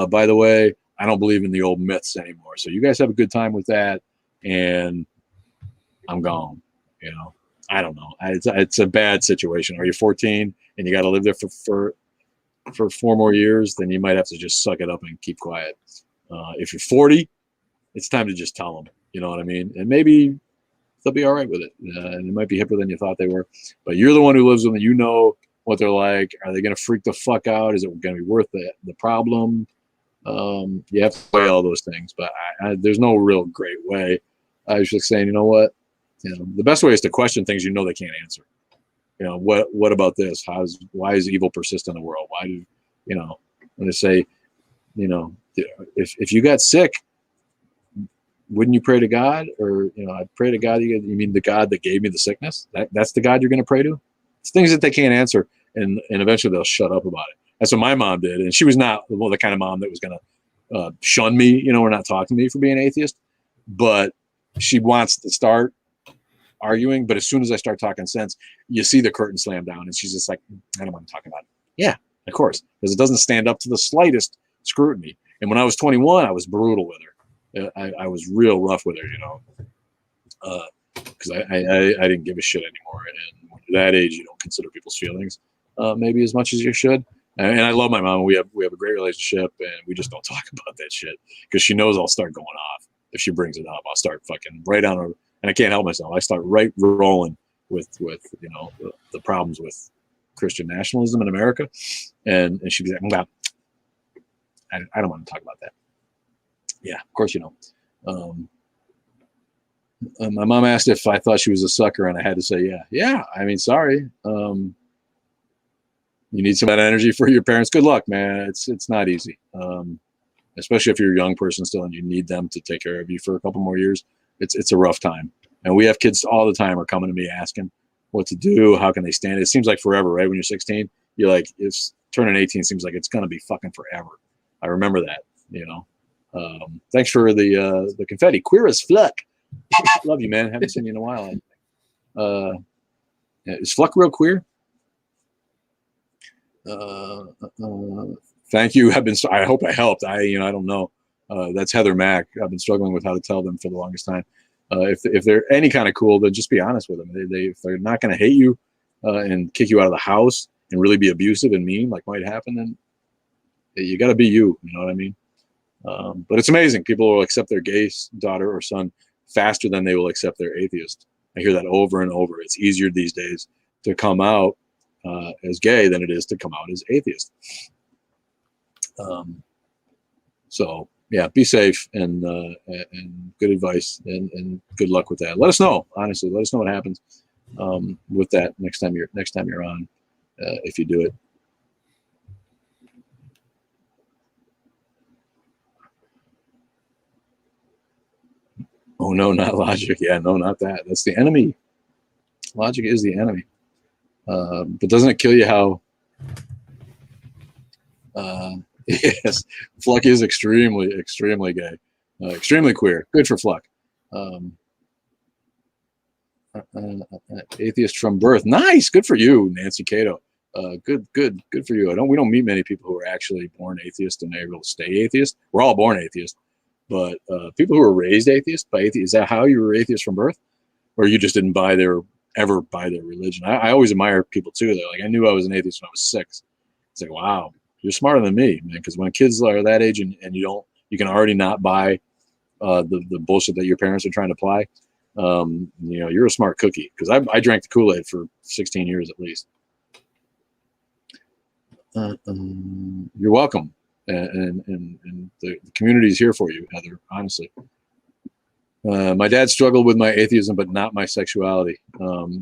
By the way, I don't believe in the old myths anymore. So you guys have a good time with that. And I'm gone. I don't know. It's a bad situation. Are you 14 and you got to live there for 4 more years? Then you might have to just suck it up and keep quiet. If you're 40, it's time to just tell them. You know what I mean? And maybe they'll be all right with it. And it might be hipper than you thought they were. But you're the one who lives with them. You know what they're like. Are they going to freak the fuck out? Is it going to be worth the problem? You have to weigh all those things. But there's no real great way. I was just saying, you know what? The best way is to question things they can't answer. What about this? Why is evil persist in the world? Why do when they say, if you got sick, wouldn't you pray to God? Or I'd pray to God. You mean the God that gave me the sickness? That's the God you're going to pray to? It's things that they can't answer, and eventually they'll shut up about it. That's what my mom did, and she was not the kind of mom that was going to shun me, or not talk to me for being atheist. But she wants to start arguing, but as soon as I start talking sense, you see the curtain slam down, and she's just like, I don't want to talk about it. Yeah, of course, because it doesn't stand up to the slightest scrutiny. And when I was 21, I was brutal with her. I was real rough with her, because I didn't give a shit anymore. And when you're that age, you don't consider people's feelings maybe as much as you should. And I love my mom. We have a great relationship, and we just don't talk about that shit because she knows I'll start going off if she brings it up. I'll start fucking right on her. And I can't help myself. I start right rolling with the problems with Christian nationalism in America, and she'd be like, I don't want to talk about that. Yeah, of course you don't. My mom asked if I thought she was a sucker, and I had to say, yeah. Yeah, I mean, sorry. You need some of that energy for your parents. Good luck, man. It's not easy, especially if you're a young person still and you need them to take care of you for a couple more years. It's a rough time. And we have kids all the time are coming to me asking what to do. How can they stand it? It seems like forever, right? When you're 16, you're like, it's turning 18 seems like it's going to be fucking forever. I remember that, thanks for the confetti. Queer as Fluck. Love you, man. Haven't seen you in a while. Is Fluck real queer? Thank you. I hope I helped. I don't know. That's Heather Mack. I've been struggling with how to tell them for the longest time. If they're any kind of cool, then just be honest with them. If they're not going to hate you and kick you out of the house and really be abusive and mean, like might happen, then you got to be you. You know what I mean? But it's amazing. People will accept their gay daughter or son faster than they will accept their atheist. I hear that over and over. It's easier these days to come out as gay than it is to come out as atheist. So yeah, be safe and good advice and good luck with that. Let us know, honestly. Let us know what happens with that next time you're on, if you do it. Oh no, not logic. Yeah, no, not that. That's the enemy. Logic is the enemy. But doesn't it kill you how? Yes, Fluck is extremely, extremely gay, extremely queer. Good for Fluck. Um, atheist from birth. Nice. Good for you, Nancy Cato. Good for you. We don't meet many people who are actually born atheist and able to stay atheist. We're all born atheist, but people who are raised atheist by atheist, is that how you were atheist from birth, or you just didn't ever buy their religion? I always admire people too. They're like, I knew I was an atheist when I was 6. It's like, wow, you're smarter than me, man. Because when kids are that age and you can already not buy the bullshit that your parents are trying to apply. You're a smart cookie, because I drank the Kool-Aid for 16 years at least. You're welcome, and the community is here for you, Heather. Honestly, my dad struggled with my atheism, but not my sexuality.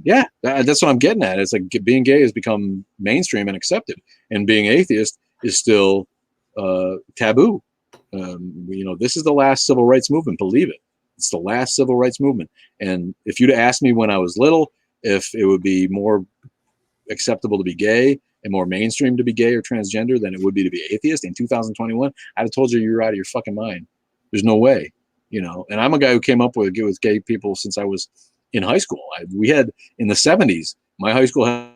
Yeah, that's what I'm getting at. It's like being gay has become mainstream and accepted, and being atheist is still taboo. This is the last civil rights movement. Believe it. It's the last civil rights movement. And if you'd asked me when I was little if it would be more acceptable to be gay and more mainstream to be gay or transgender than it would be to be atheist in 2021, I'd have told you you're out of your fucking mind. There's no way, And I'm a guy who came up with gay people since I was in high school. We had in the 70s, my high school had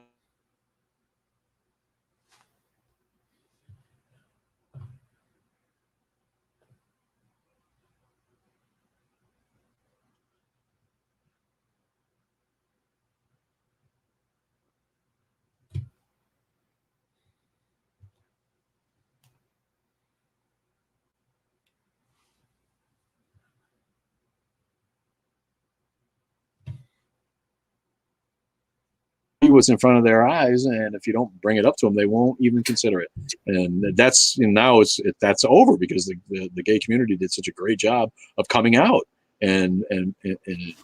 what's in front of their eyes, and if you don't bring it up to them, they won't even consider it. And that's now that's over, because the gay community did such a great job of coming out and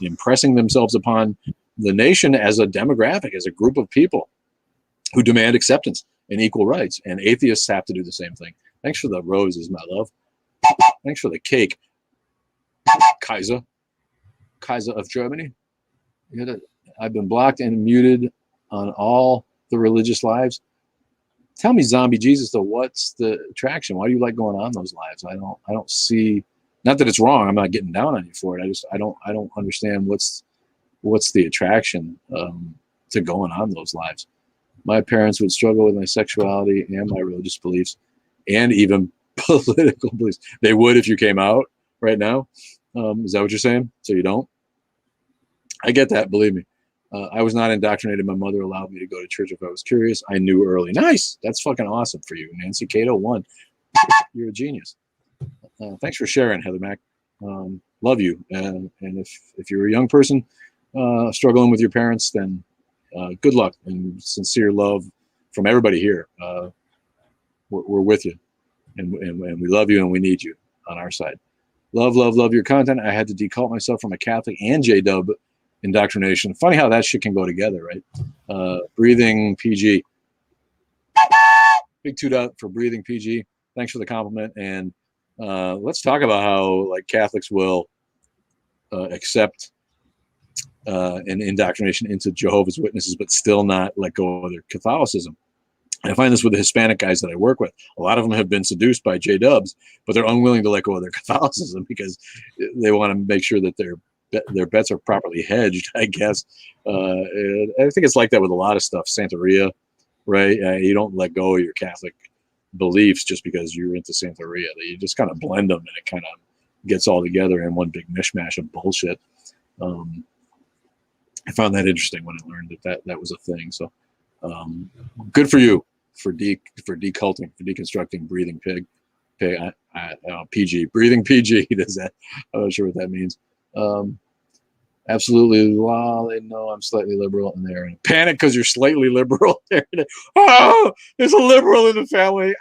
impressing themselves upon the nation as a demographic, as a group of people who demand acceptance and equal rights. And atheists have to do the same thing. Thanks for the roses, my love. Thanks for the cake, Kaiser of Germany. I've been blocked and muted on all the religious lives. Tell me, Zombie Jesus, though, what's the attraction? Why do you like going on those lives? I don't see. Not that it's wrong. I'm not getting down on you for it. I don't understand what's the attraction to going on those lives. My parents would struggle with my sexuality and my religious beliefs, and even political beliefs. They would if you came out right now. Is that what you're saying? So you don't? I get that. Believe me. I was not indoctrinated. My mother allowed me to go to church if I was curious. I knew early. Nice. That's fucking awesome for you. Nancy Cato 1. You're a genius. Thanks for sharing, Heather Mack. Love you. And if you're a young person struggling with your parents, then good luck and sincere love from everybody here. We're with you. And we love you, and we need you on our side. Love your content. I had to decult myself from a Catholic and J-Dub indoctrination. Funny how that shit can go together, right? Breathing PG. Big toot out for Breathing PG. Thanks for the compliment. And let's talk about how Catholics will accept an indoctrination into Jehovah's Witnesses, but still not let go of their Catholicism. I find this with the Hispanic guys that I work with. A lot of them have been seduced by J-Dubs, but they're unwilling to let go of their Catholicism because they want to make sure that their bets are properly hedged, I guess. I think it's like that with a lot of stuff. Santeria, right? You don't let go of your Catholic beliefs just because you're into Santeria. You just kind of blend them, and it kind of gets all together in one big mishmash of bullshit. I found that interesting when I learned that was a thing. So good for you for deculting, for deconstructing Breathing Pig. PG. Breathing PG. Does that? I'm not sure what that means. Absolutely. Well, they know I'm slightly liberal, and they're in a panic because you're slightly liberal. Oh, there's a liberal in the family.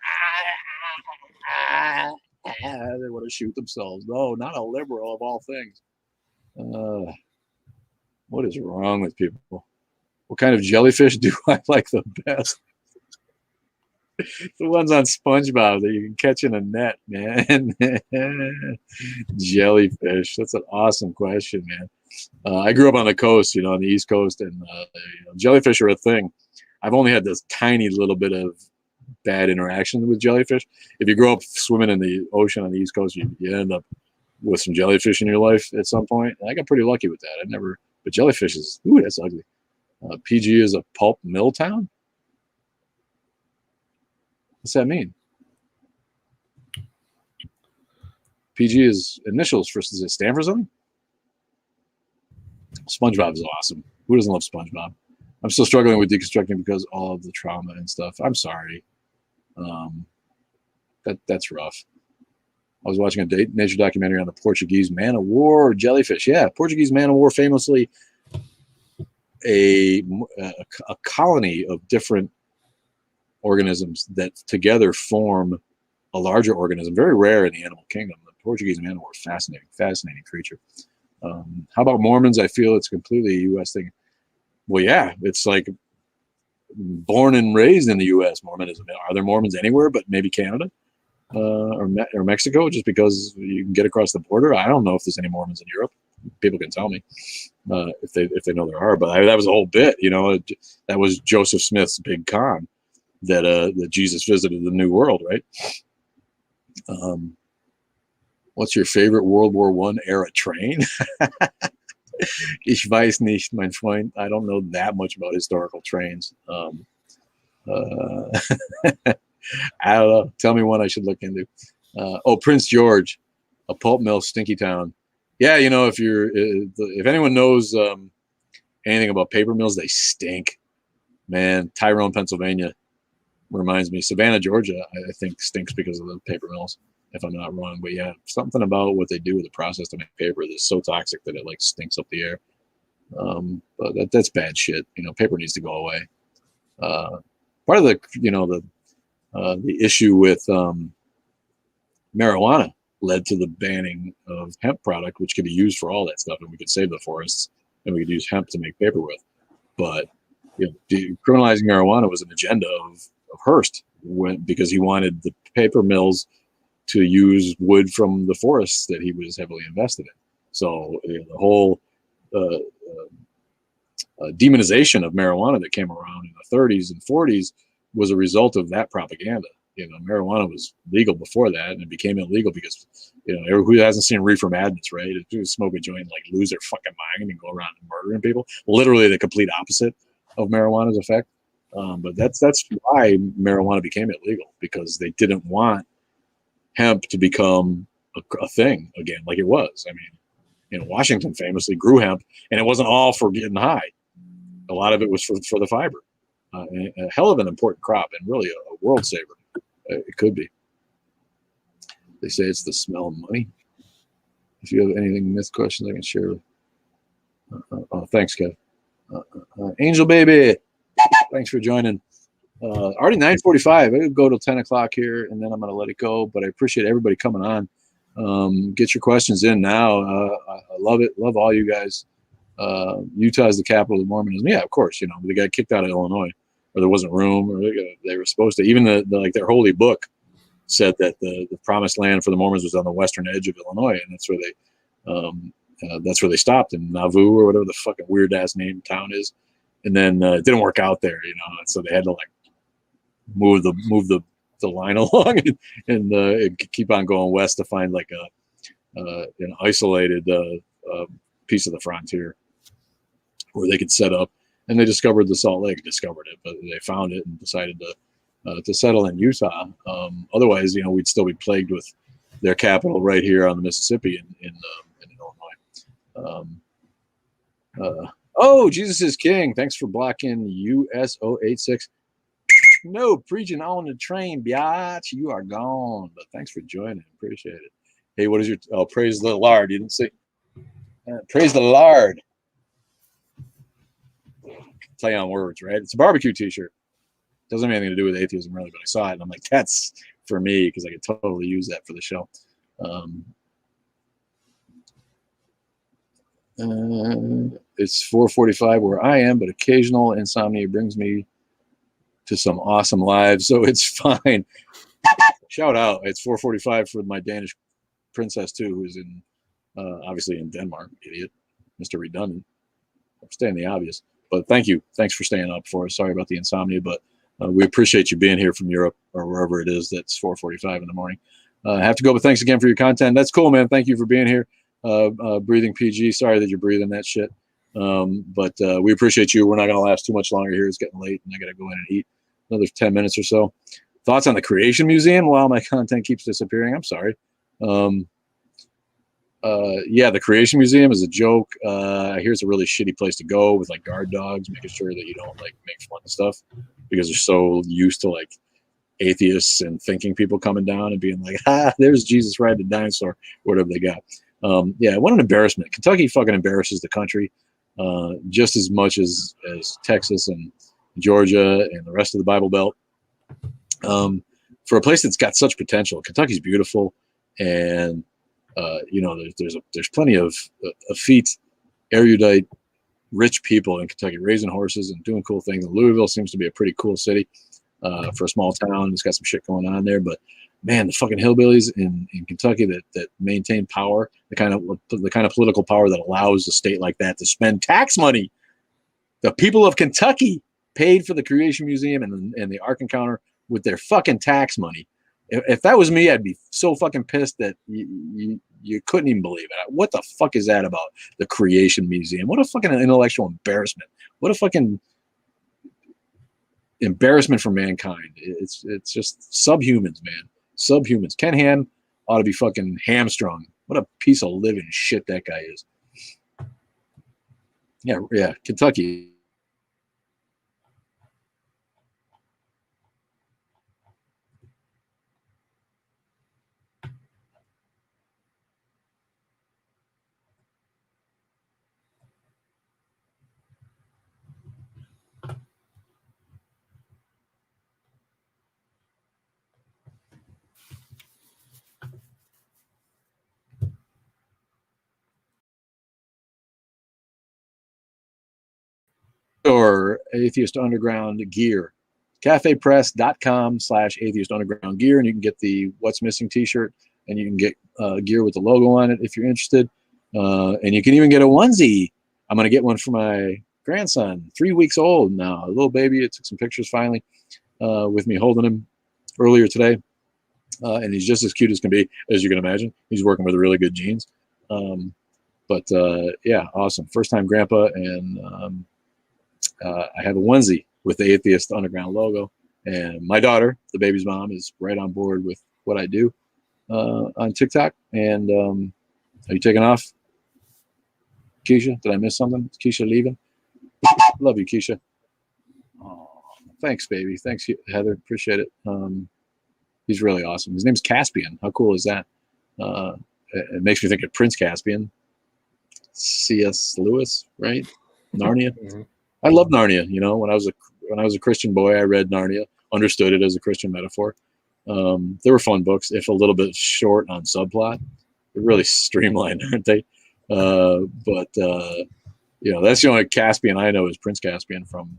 They want to shoot themselves. No, not a liberal of all things. What is wrong with people? What kind of jellyfish do I like the best? The ones on SpongeBob that you can catch in a net, man. Jellyfish. That's an awesome question, man. I grew up on the coast, on the East Coast, and jellyfish are a thing. I've only had this tiny little bit of bad interaction with jellyfish. If you grow up swimming in the ocean on the East Coast, you end up with some jellyfish in your life at some point. And I got pretty lucky with that. But jellyfish is, ooh, that's ugly. PG is a pulp mill town? What's that mean? PG is initials for, does it stand for something? SpongeBob is awesome. Who doesn't love SpongeBob? I'm still struggling with deconstructing because all of the trauma and stuff. I'm sorry. That's rough. I was watching a nature documentary on the Portuguese man of war jellyfish. Yeah, Portuguese man of war, famously a colony of different organisms that together form a larger organism. Very rare in the animal kingdom. The Portuguese man of war, fascinating creature. How about Mormons? I feel it's completely a U.S. thing. Well, yeah, it's like born and raised in the U.S. Mormonism. Are there Mormons anywhere but maybe Canada or Mexico? Just because you can get across the border. I don't know if there's any Mormons in Europe. People can tell me if they know there are. But that was a whole bit. That was Joseph Smith's big con that Jesus visited the New World, right? What's your favorite World War I era train? Ich weiß nicht, mein Freund. I don't know that much about historical trains. I don't know. Tell me one I should look into. Prince George, a pulp mill, stinky town. Yeah, if anyone knows anything about paper mills, they stink. Man, Tyrone, Pennsylvania reminds me. Savannah, Georgia, I think stinks because of the paper mills, if I'm not wrong. But yeah, something about what they do with the process to make paper that's so toxic that it like stinks up the air. But that's bad shit. Paper needs to go away. Part of the issue with marijuana led to the banning of hemp product, which could be used for all that stuff, and we could save the forests, and we could use hemp to make paper with. But criminalizing marijuana was an agenda of Hearst because he wanted the paper mills to use wood from the forests that he was heavily invested in. So the whole demonization of marijuana that came around in the 30s and 40s was a result of that propaganda. Marijuana was legal before that, and it became illegal because, who hasn't seen Reefer Madness, right? If smoke a joint, like lose their fucking mind and go around murdering people. Literally the complete opposite of marijuana's effect. But that's why marijuana became illegal, because they didn't want hemp to become a thing again, like it was. I mean, Washington famously grew hemp, and it wasn't all for getting high. A lot of it was for the fiber. A hell of an important crop, and really a world saver. It could be. They say it's the smell of money. If you have anything myth questions, I can share. Thanks, Kev. Angel Baby, thanks for joining. Already 9:45. I could go till 10 o'clock here, and then I'm going to let it go. But I appreciate everybody coming on. Get your questions in now. I love it. Love all you guys. Utah is the capital of Mormonism. Yeah, of course. They got kicked out of Illinois, or there wasn't room, or they were supposed to. Even their holy book said that the promised land for the Mormons was on the western edge of Illinois, and that's where they stopped in Nauvoo, or whatever the fucking weird ass name town is. And then it didn't work out there, and so they had to like move the line along and keep on going west to find like an isolated piece of the frontier where they could set up. And they discovered the Salt Lake. But they found it and decided to settle in Utah. Otherwise, we'd still be plagued with their capital right here on the Mississippi in Illinois. Jesus is King. Thanks for blocking USO86. No preaching on the train, biatch. You are gone. But thanks for joining. Appreciate it. Hey, what is your praise the Lord? You didn't say praise the Lord. Play on words, right? It's a barbecue t-shirt. Doesn't have anything to do with atheism really, but I saw it and I'm like, that's for me, because I could totally use that for the show. It's 4:45 where I am, but occasional insomnia brings me to some awesome lives, so it's fine. Shout out. It's 4:45 for my Danish princess too, who's in obviously in Denmark. Idiot, Mr. Redundant. I'm stating the obvious, but thank you. Thanks for staying up for us. Sorry about the insomnia, but we appreciate you being here from Europe or wherever it is. That's 4:45 in the morning. I have to go, but thanks again for your content. That's cool, man. Thank you for being here. Breathing PG. Sorry that you're breathing that shit. But we appreciate you. We're not going to last too much longer here. It's getting late, and I got to go in and eat another 10 minutes or so. Thoughts on the Creation Museum? While my content keeps disappearing, I'm sorry. Yeah, the Creation Museum is a joke. Here's a really shitty place to go with like guard dogs, making sure that you don't like make fun of stuff because they're so used to like atheists and thinking people coming down and being like, there's Jesus riding a dinosaur, whatever they got. Yeah, what an embarrassment. Kentucky fucking embarrasses the country just as much as Texas and Georgia and the rest of the Bible Belt. For a place that's got such potential, Kentucky's beautiful, and you know, there's plenty of effete, erudite, rich people in Kentucky raising horses and doing cool things. And Louisville seems to be a pretty cool city for a small town. It's got some shit going on there, but man, the fucking hillbillies in Kentucky that maintain power, the kind of political power that allows a state like that to spend tax money. The people of Kentucky paid for the Creation Museum and the Ark Encounter with their fucking tax money. If that was me, I'd be so fucking pissed that you couldn't even believe it. What the fuck is that about the Creation Museum? What a fucking intellectual embarrassment. What a fucking embarrassment for mankind. It's just subhumans, man. Subhumans. Ken Ham ought to be fucking hamstrung. What a piece of living shit that guy is. Yeah, Kentucky. Or Atheist Underground gear. cafepress.com/Atheist Underground gear, and you can get the What's Missing t-shirt, and you can get gear with the logo on it if you're interested. And you can even get a onesie. I'm going to get one for my grandson, 3 weeks old now, a little baby. I took some pictures finally with me holding him earlier today. And he's just as cute as can be, as you can imagine. He's working with really good genes. Yeah, awesome. First time grandpa, and I have a onesie with the Atheist Underground logo. And my daughter, the baby's mom, is right on board with what I do on TikTok. And are you taking off, Keisha? Did I miss something? Is Keisha leaving? Love you, Keisha. Oh, thanks, baby. Thanks, Heather. Appreciate it. He's really awesome. His name's Caspian. How cool is that? It makes me think of Prince Caspian. C.S. Lewis, right? Narnia. Mm-hmm. I love Narnia. You know, when I was a Christian boy, I read Narnia, understood it as a Christian metaphor. They were fun books, if a little bit short on subplot. They're really streamlined, aren't they? You know, that's the only Caspian I know is Prince Caspian from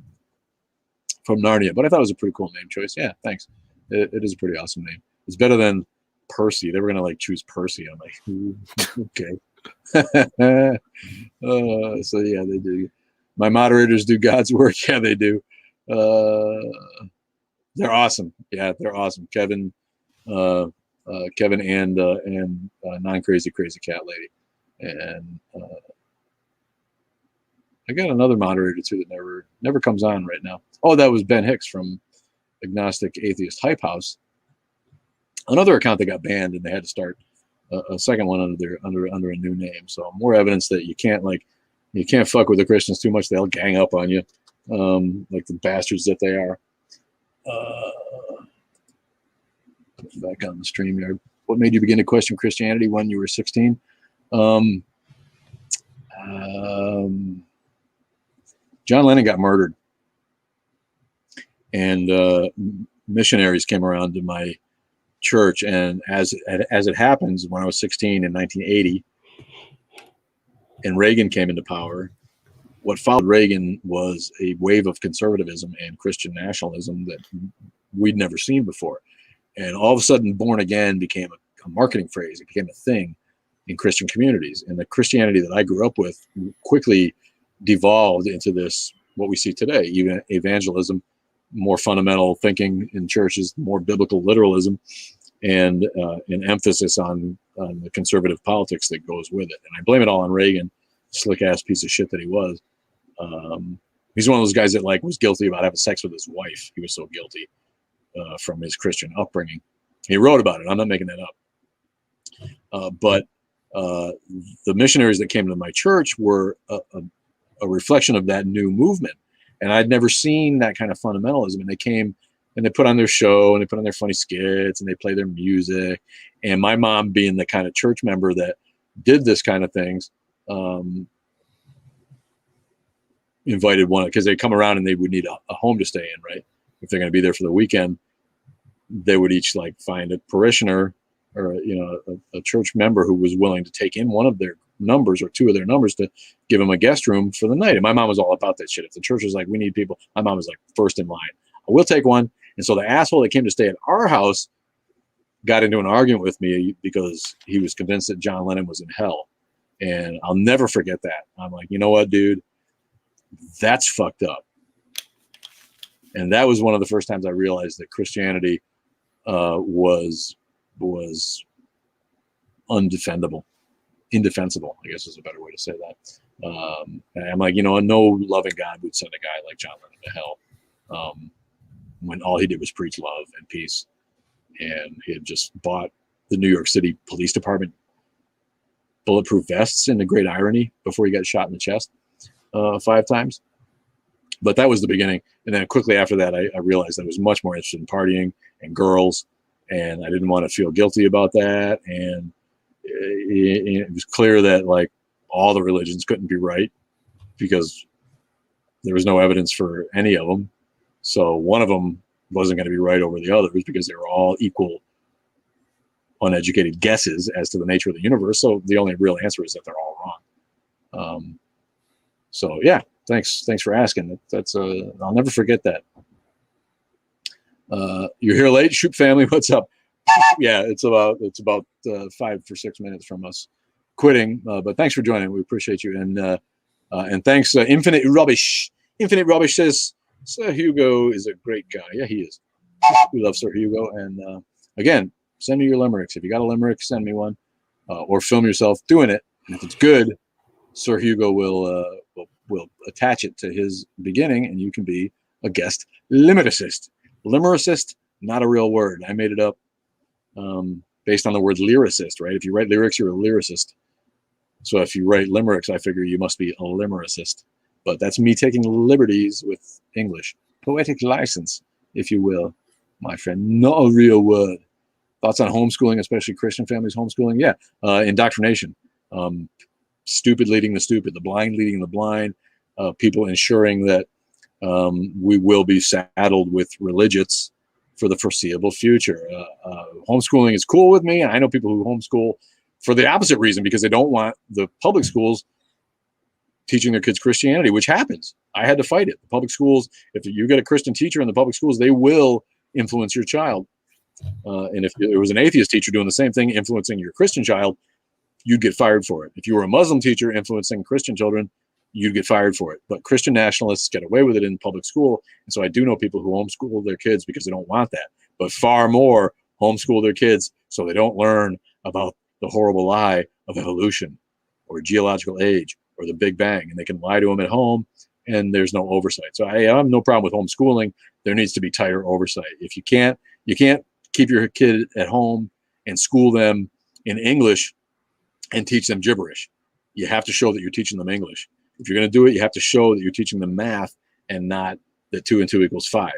Narnia. But I thought it was a pretty cool name choice. Yeah, thanks. It is a pretty awesome name. It's better than Percy. They were gonna like choose Percy. I'm like, okay. So yeah, they do. My moderators do God's work. Yeah, they do. They're awesome. Yeah, they're awesome. Kevin and non-crazy cat lady, and I got another moderator too that never comes on right now. Oh, that was Ben Hicks from Agnostic Atheist Hype House. Another account that got banned, and they had to start a second one under a new name. So more evidence that you can't fuck with the Christians too much. They'll gang up on you, like the bastards that they are. Back on the StreamYard. What made you begin to question Christianity when you were 16? John Lennon got murdered, and missionaries came around to my church. And as it happens, when I was 16 in 1980, and Reagan came into power, what followed Reagan was a wave of conservatism and Christian nationalism that we'd never seen before. And all of a sudden, born again became a marketing phrase. It became a thing in Christian communities. And the Christianity that I grew up with quickly devolved into this, what we see today, even evangelism, more fundamental thinking in churches, more biblical literalism, and an emphasis on the conservative politics that goes with it. And I blame it all on Reagan, slick ass piece of shit that he was. He's one of those guys that like was guilty about having sex with his wife. He was so guilty from his Christian upbringing. He wrote about it. I'm not making that up. But the missionaries that came to my church were a reflection of that new movement. And I'd never seen that kind of fundamentalism. And they came and they put on their show and they put on their funny skits and they play their music. And my mom, being the kind of church member that did this kind of things, invited one, because they come around and they would need a home to stay in, right? If they're going to be there for the weekend, they would each like find a parishioner or, you know, a church member who was willing to take in one of their numbers or two of their numbers to give them a guest room for the night. And my mom was all about that shit. If the church was like, we need people, my mom was like first in line. We'll take one. And so the asshole that came to stay at our house got into an argument with me because he was convinced that John Lennon was in hell. And I'll never forget that. I'm like, you know what, dude, that's fucked up. And that was one of the first times I realized that Christianity was indefensible, I guess is a better way to say that. And I'm like, you know, no loving God would send a guy like John Lennon to hell when all he did was preach love and peace. And he had just bought the New York City Police Department bulletproof vests, in the great irony, before he got shot in the chest 5 times. But that was the beginning. And then quickly after that, I realized I was much more interested in partying and girls, and I didn't want to feel guilty about that. And it was clear that like all the religions couldn't be right because there was no evidence for any of them. So one of them wasn't going to be right over the others because they were all equal uneducated guesses as to the nature of the universe. So the only real answer is that they're all wrong. So yeah, thanks for asking. That's I'll never forget that. You're here late, Shoop family. What's up? Yeah, it's about 5 or 6 minutes from us quitting. But thanks for joining. We appreciate you. And thanks. Infinite Rubbish says Sir Hugo is a great guy. Yeah, he is. We love Sir Hugo. And again, send me your limericks. If you got a limerick, send me one, or film yourself doing it. And if it's good, Sir Hugo will attach it to his beginning, and you can be a guest lyricist. Lyricist, not a real word. I made it up based on the word lyricist, right? If you write lyrics, you're a lyricist. So if you write limericks, I figure you must be a limericist. But that's me taking liberties with English. Poetic license, if you will, my friend. Not a real word. Thoughts on homeschooling, especially Christian families homeschooling? Yeah. Indoctrination. Stupid leading the stupid, the blind leading the blind, people ensuring that we will be saddled with religions for the foreseeable future. Homeschooling is cool with me. And I know people who homeschool for the opposite reason, because they don't want the public schools teaching their kids Christianity, which happens. I had to fight it. The public schools, if you get a Christian teacher in the public schools, they will influence your child. And if there was an atheist teacher doing the same thing, influencing your Christian child, you'd get fired for it. If you were a Muslim teacher influencing Christian children, you'd get fired for it. But Christian nationalists get away with it in public school. And so I do know people who homeschool their kids because they don't want that. But far more homeschool their kids so they don't learn about the horrible lie of evolution or geological age or the Big Bang. And they can lie to them at home and there's no oversight. So I have no problem with homeschooling. There needs to be tighter oversight. If you can't keep your kid at home and school them in English and teach them gibberish. You have to show that you're teaching them English. If you're going to do it, you have to show that you're teaching them math and not that 2 and 2 equals 5.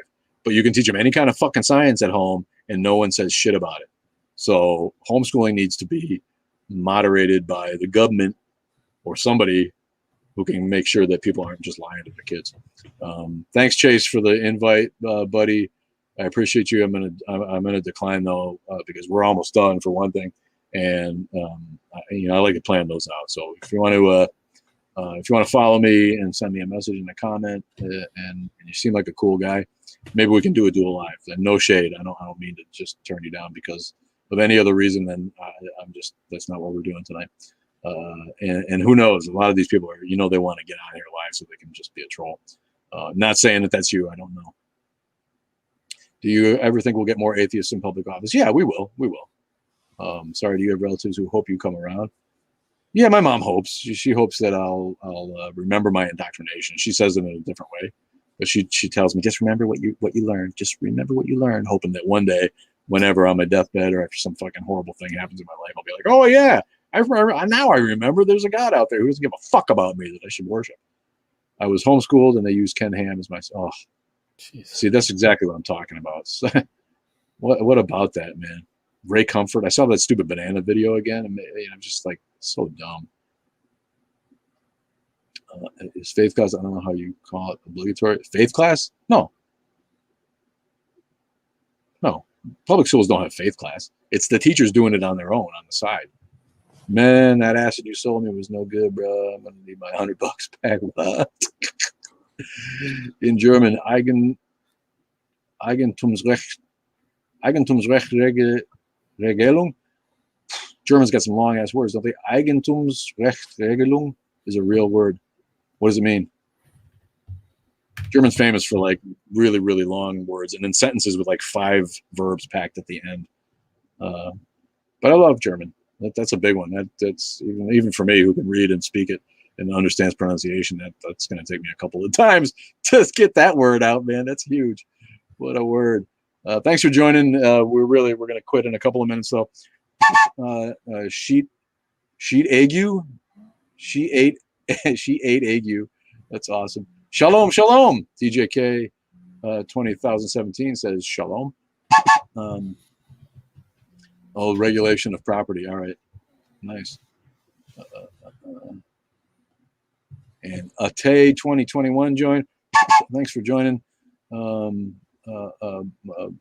But you can teach them any kind of fucking science at home and no one says shit about it. So homeschooling needs to be moderated by the government or somebody who can make sure that people aren't just lying to their kids. Thanks, Chase, for the invite, buddy. I appreciate you. I'm gonna decline though because we're almost done for one thing, and I like to plan those out. So if you want to If you want to follow me and send me a message in a comment, and you seem like a cool guy, maybe we can do a dual live. And no shade. I don't mean to just turn you down because of any other reason. Then I'm just, that's not what we're doing tonight. And who knows? A lot of these people are, they want to get out of here live so they can just be a troll. Not saying that that's you. I don't know. Do you ever think we'll get more atheists in public office? Yeah, we will. We will. Sorry, do you have relatives who hope you come around? Yeah, my mom hopes. She hopes that I'll remember my indoctrination. She says it in a different way, but she tells me, just remember what you learned. Just remember what you learned, hoping that one day, whenever I'm on my deathbed or after some fucking horrible thing happens in my life, I'll be like, oh yeah, I remember. Now I remember there's a God out there who doesn't give a fuck about me that I should worship. I was homeschooled and they used Ken Ham as my. Oh, jeez. See, that's exactly what I'm talking about. So, what about that, man? Ray Comfort. I saw that stupid banana video again, and I'm just like so dumb. Is faith class? I don't know how you call it, obligatory. Faith class? No. Public schools don't have faith class. It's the teachers doing it on their own on the side. Man, that acid you sold me was no good, bro. I'm gonna need my $100 back. What? In German, Eigentumsrechtregelung. Germans got some long ass words, don't they? Eigentumsrechtregelung is a real word. What does it mean? German's famous for like really, really long words and then sentences with like 5 verbs packed at the end. But I love German. That's a big one. That's even for me who can read and speak it and understands pronunciation. That's going to take me a couple of times to get that word out, man. That's huge. What a word. Thanks for joining. We're going to quit in a couple of minutes though. Sheet ague. She ate ague. That's awesome. Shalom. TJK 2017 says shalom. Regulation of property. All right. Nice. And Ate 2021 joined. Thanks for joining.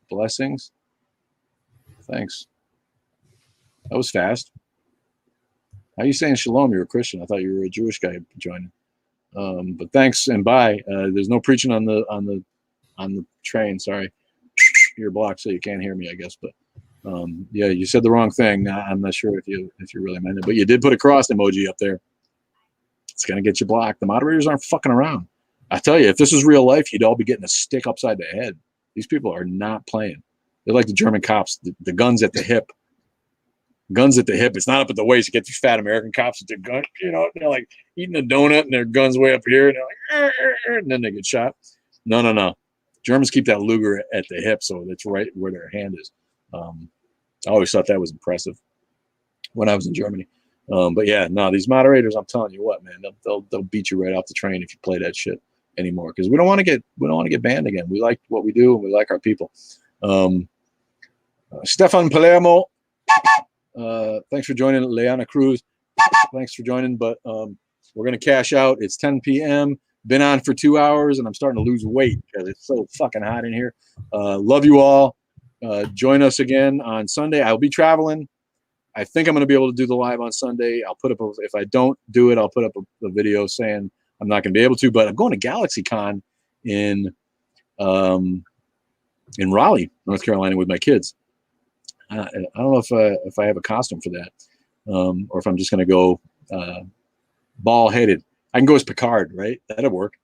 Blessings. Thanks. That was fast. How are you saying shalom? You're a Christian. I thought you were a Jewish guy joining. But thanks and bye. There's no preaching on the train. Sorry, you're blocked, so you can't hear me, I guess. But yeah, you said the wrong thing. I'm not sure if you really meant it, but you did put a cross emoji up there. It's gonna get you blocked. The moderators aren't fucking around. I tell you, if this was real life, you'd all be getting a stick upside the head. These people are not playing. They're like the German cops, the guns at the hip. Guns at the hip. It's not up at the waist. You get these fat American cops with their gun, they're like eating a donut and their gun's way up here, and they're like, and then they get shot. No. Germans keep that Luger at the hip, so it's right where their hand is. I always thought that was impressive when I was in Germany. But yeah, no, these moderators, I'm telling you what, man, they'll beat you right off the train if you play that shit anymore, because we don't want to get banned again. We like what we do and we like our people. Stefan Palermo. Thanks for joining. Leana Cruz, thanks for joining. But we're gonna cash out. It's 10 p.m. Been on for 2 hours, and I'm starting to lose weight because it's so fucking hot in here. Love you all. Join us again on Sunday. I'll be traveling. I think I'm gonna be able to do the live on Sunday. I'll put up if I don't do it, I'll put up a video saying I'm not gonna be able to. But I'm going to GalaxyCon in Raleigh, North Carolina, with my kids. I don't know if I have a costume for that, or if I'm just going to go ball-headed. I can go as Picard, right? That'll work.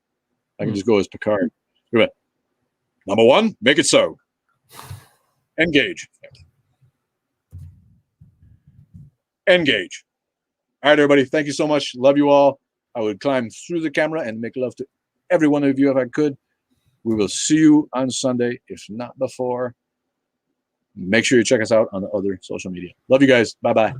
I can just go as Picard. Number 1, make it so. Engage. Engage. All right, everybody. Thank you so much. Love you all. I would climb through the camera and make love to every one of you if I could. We will see you on Sunday, if not before. Make sure you check us out on the other social media. Love you guys. Bye-bye.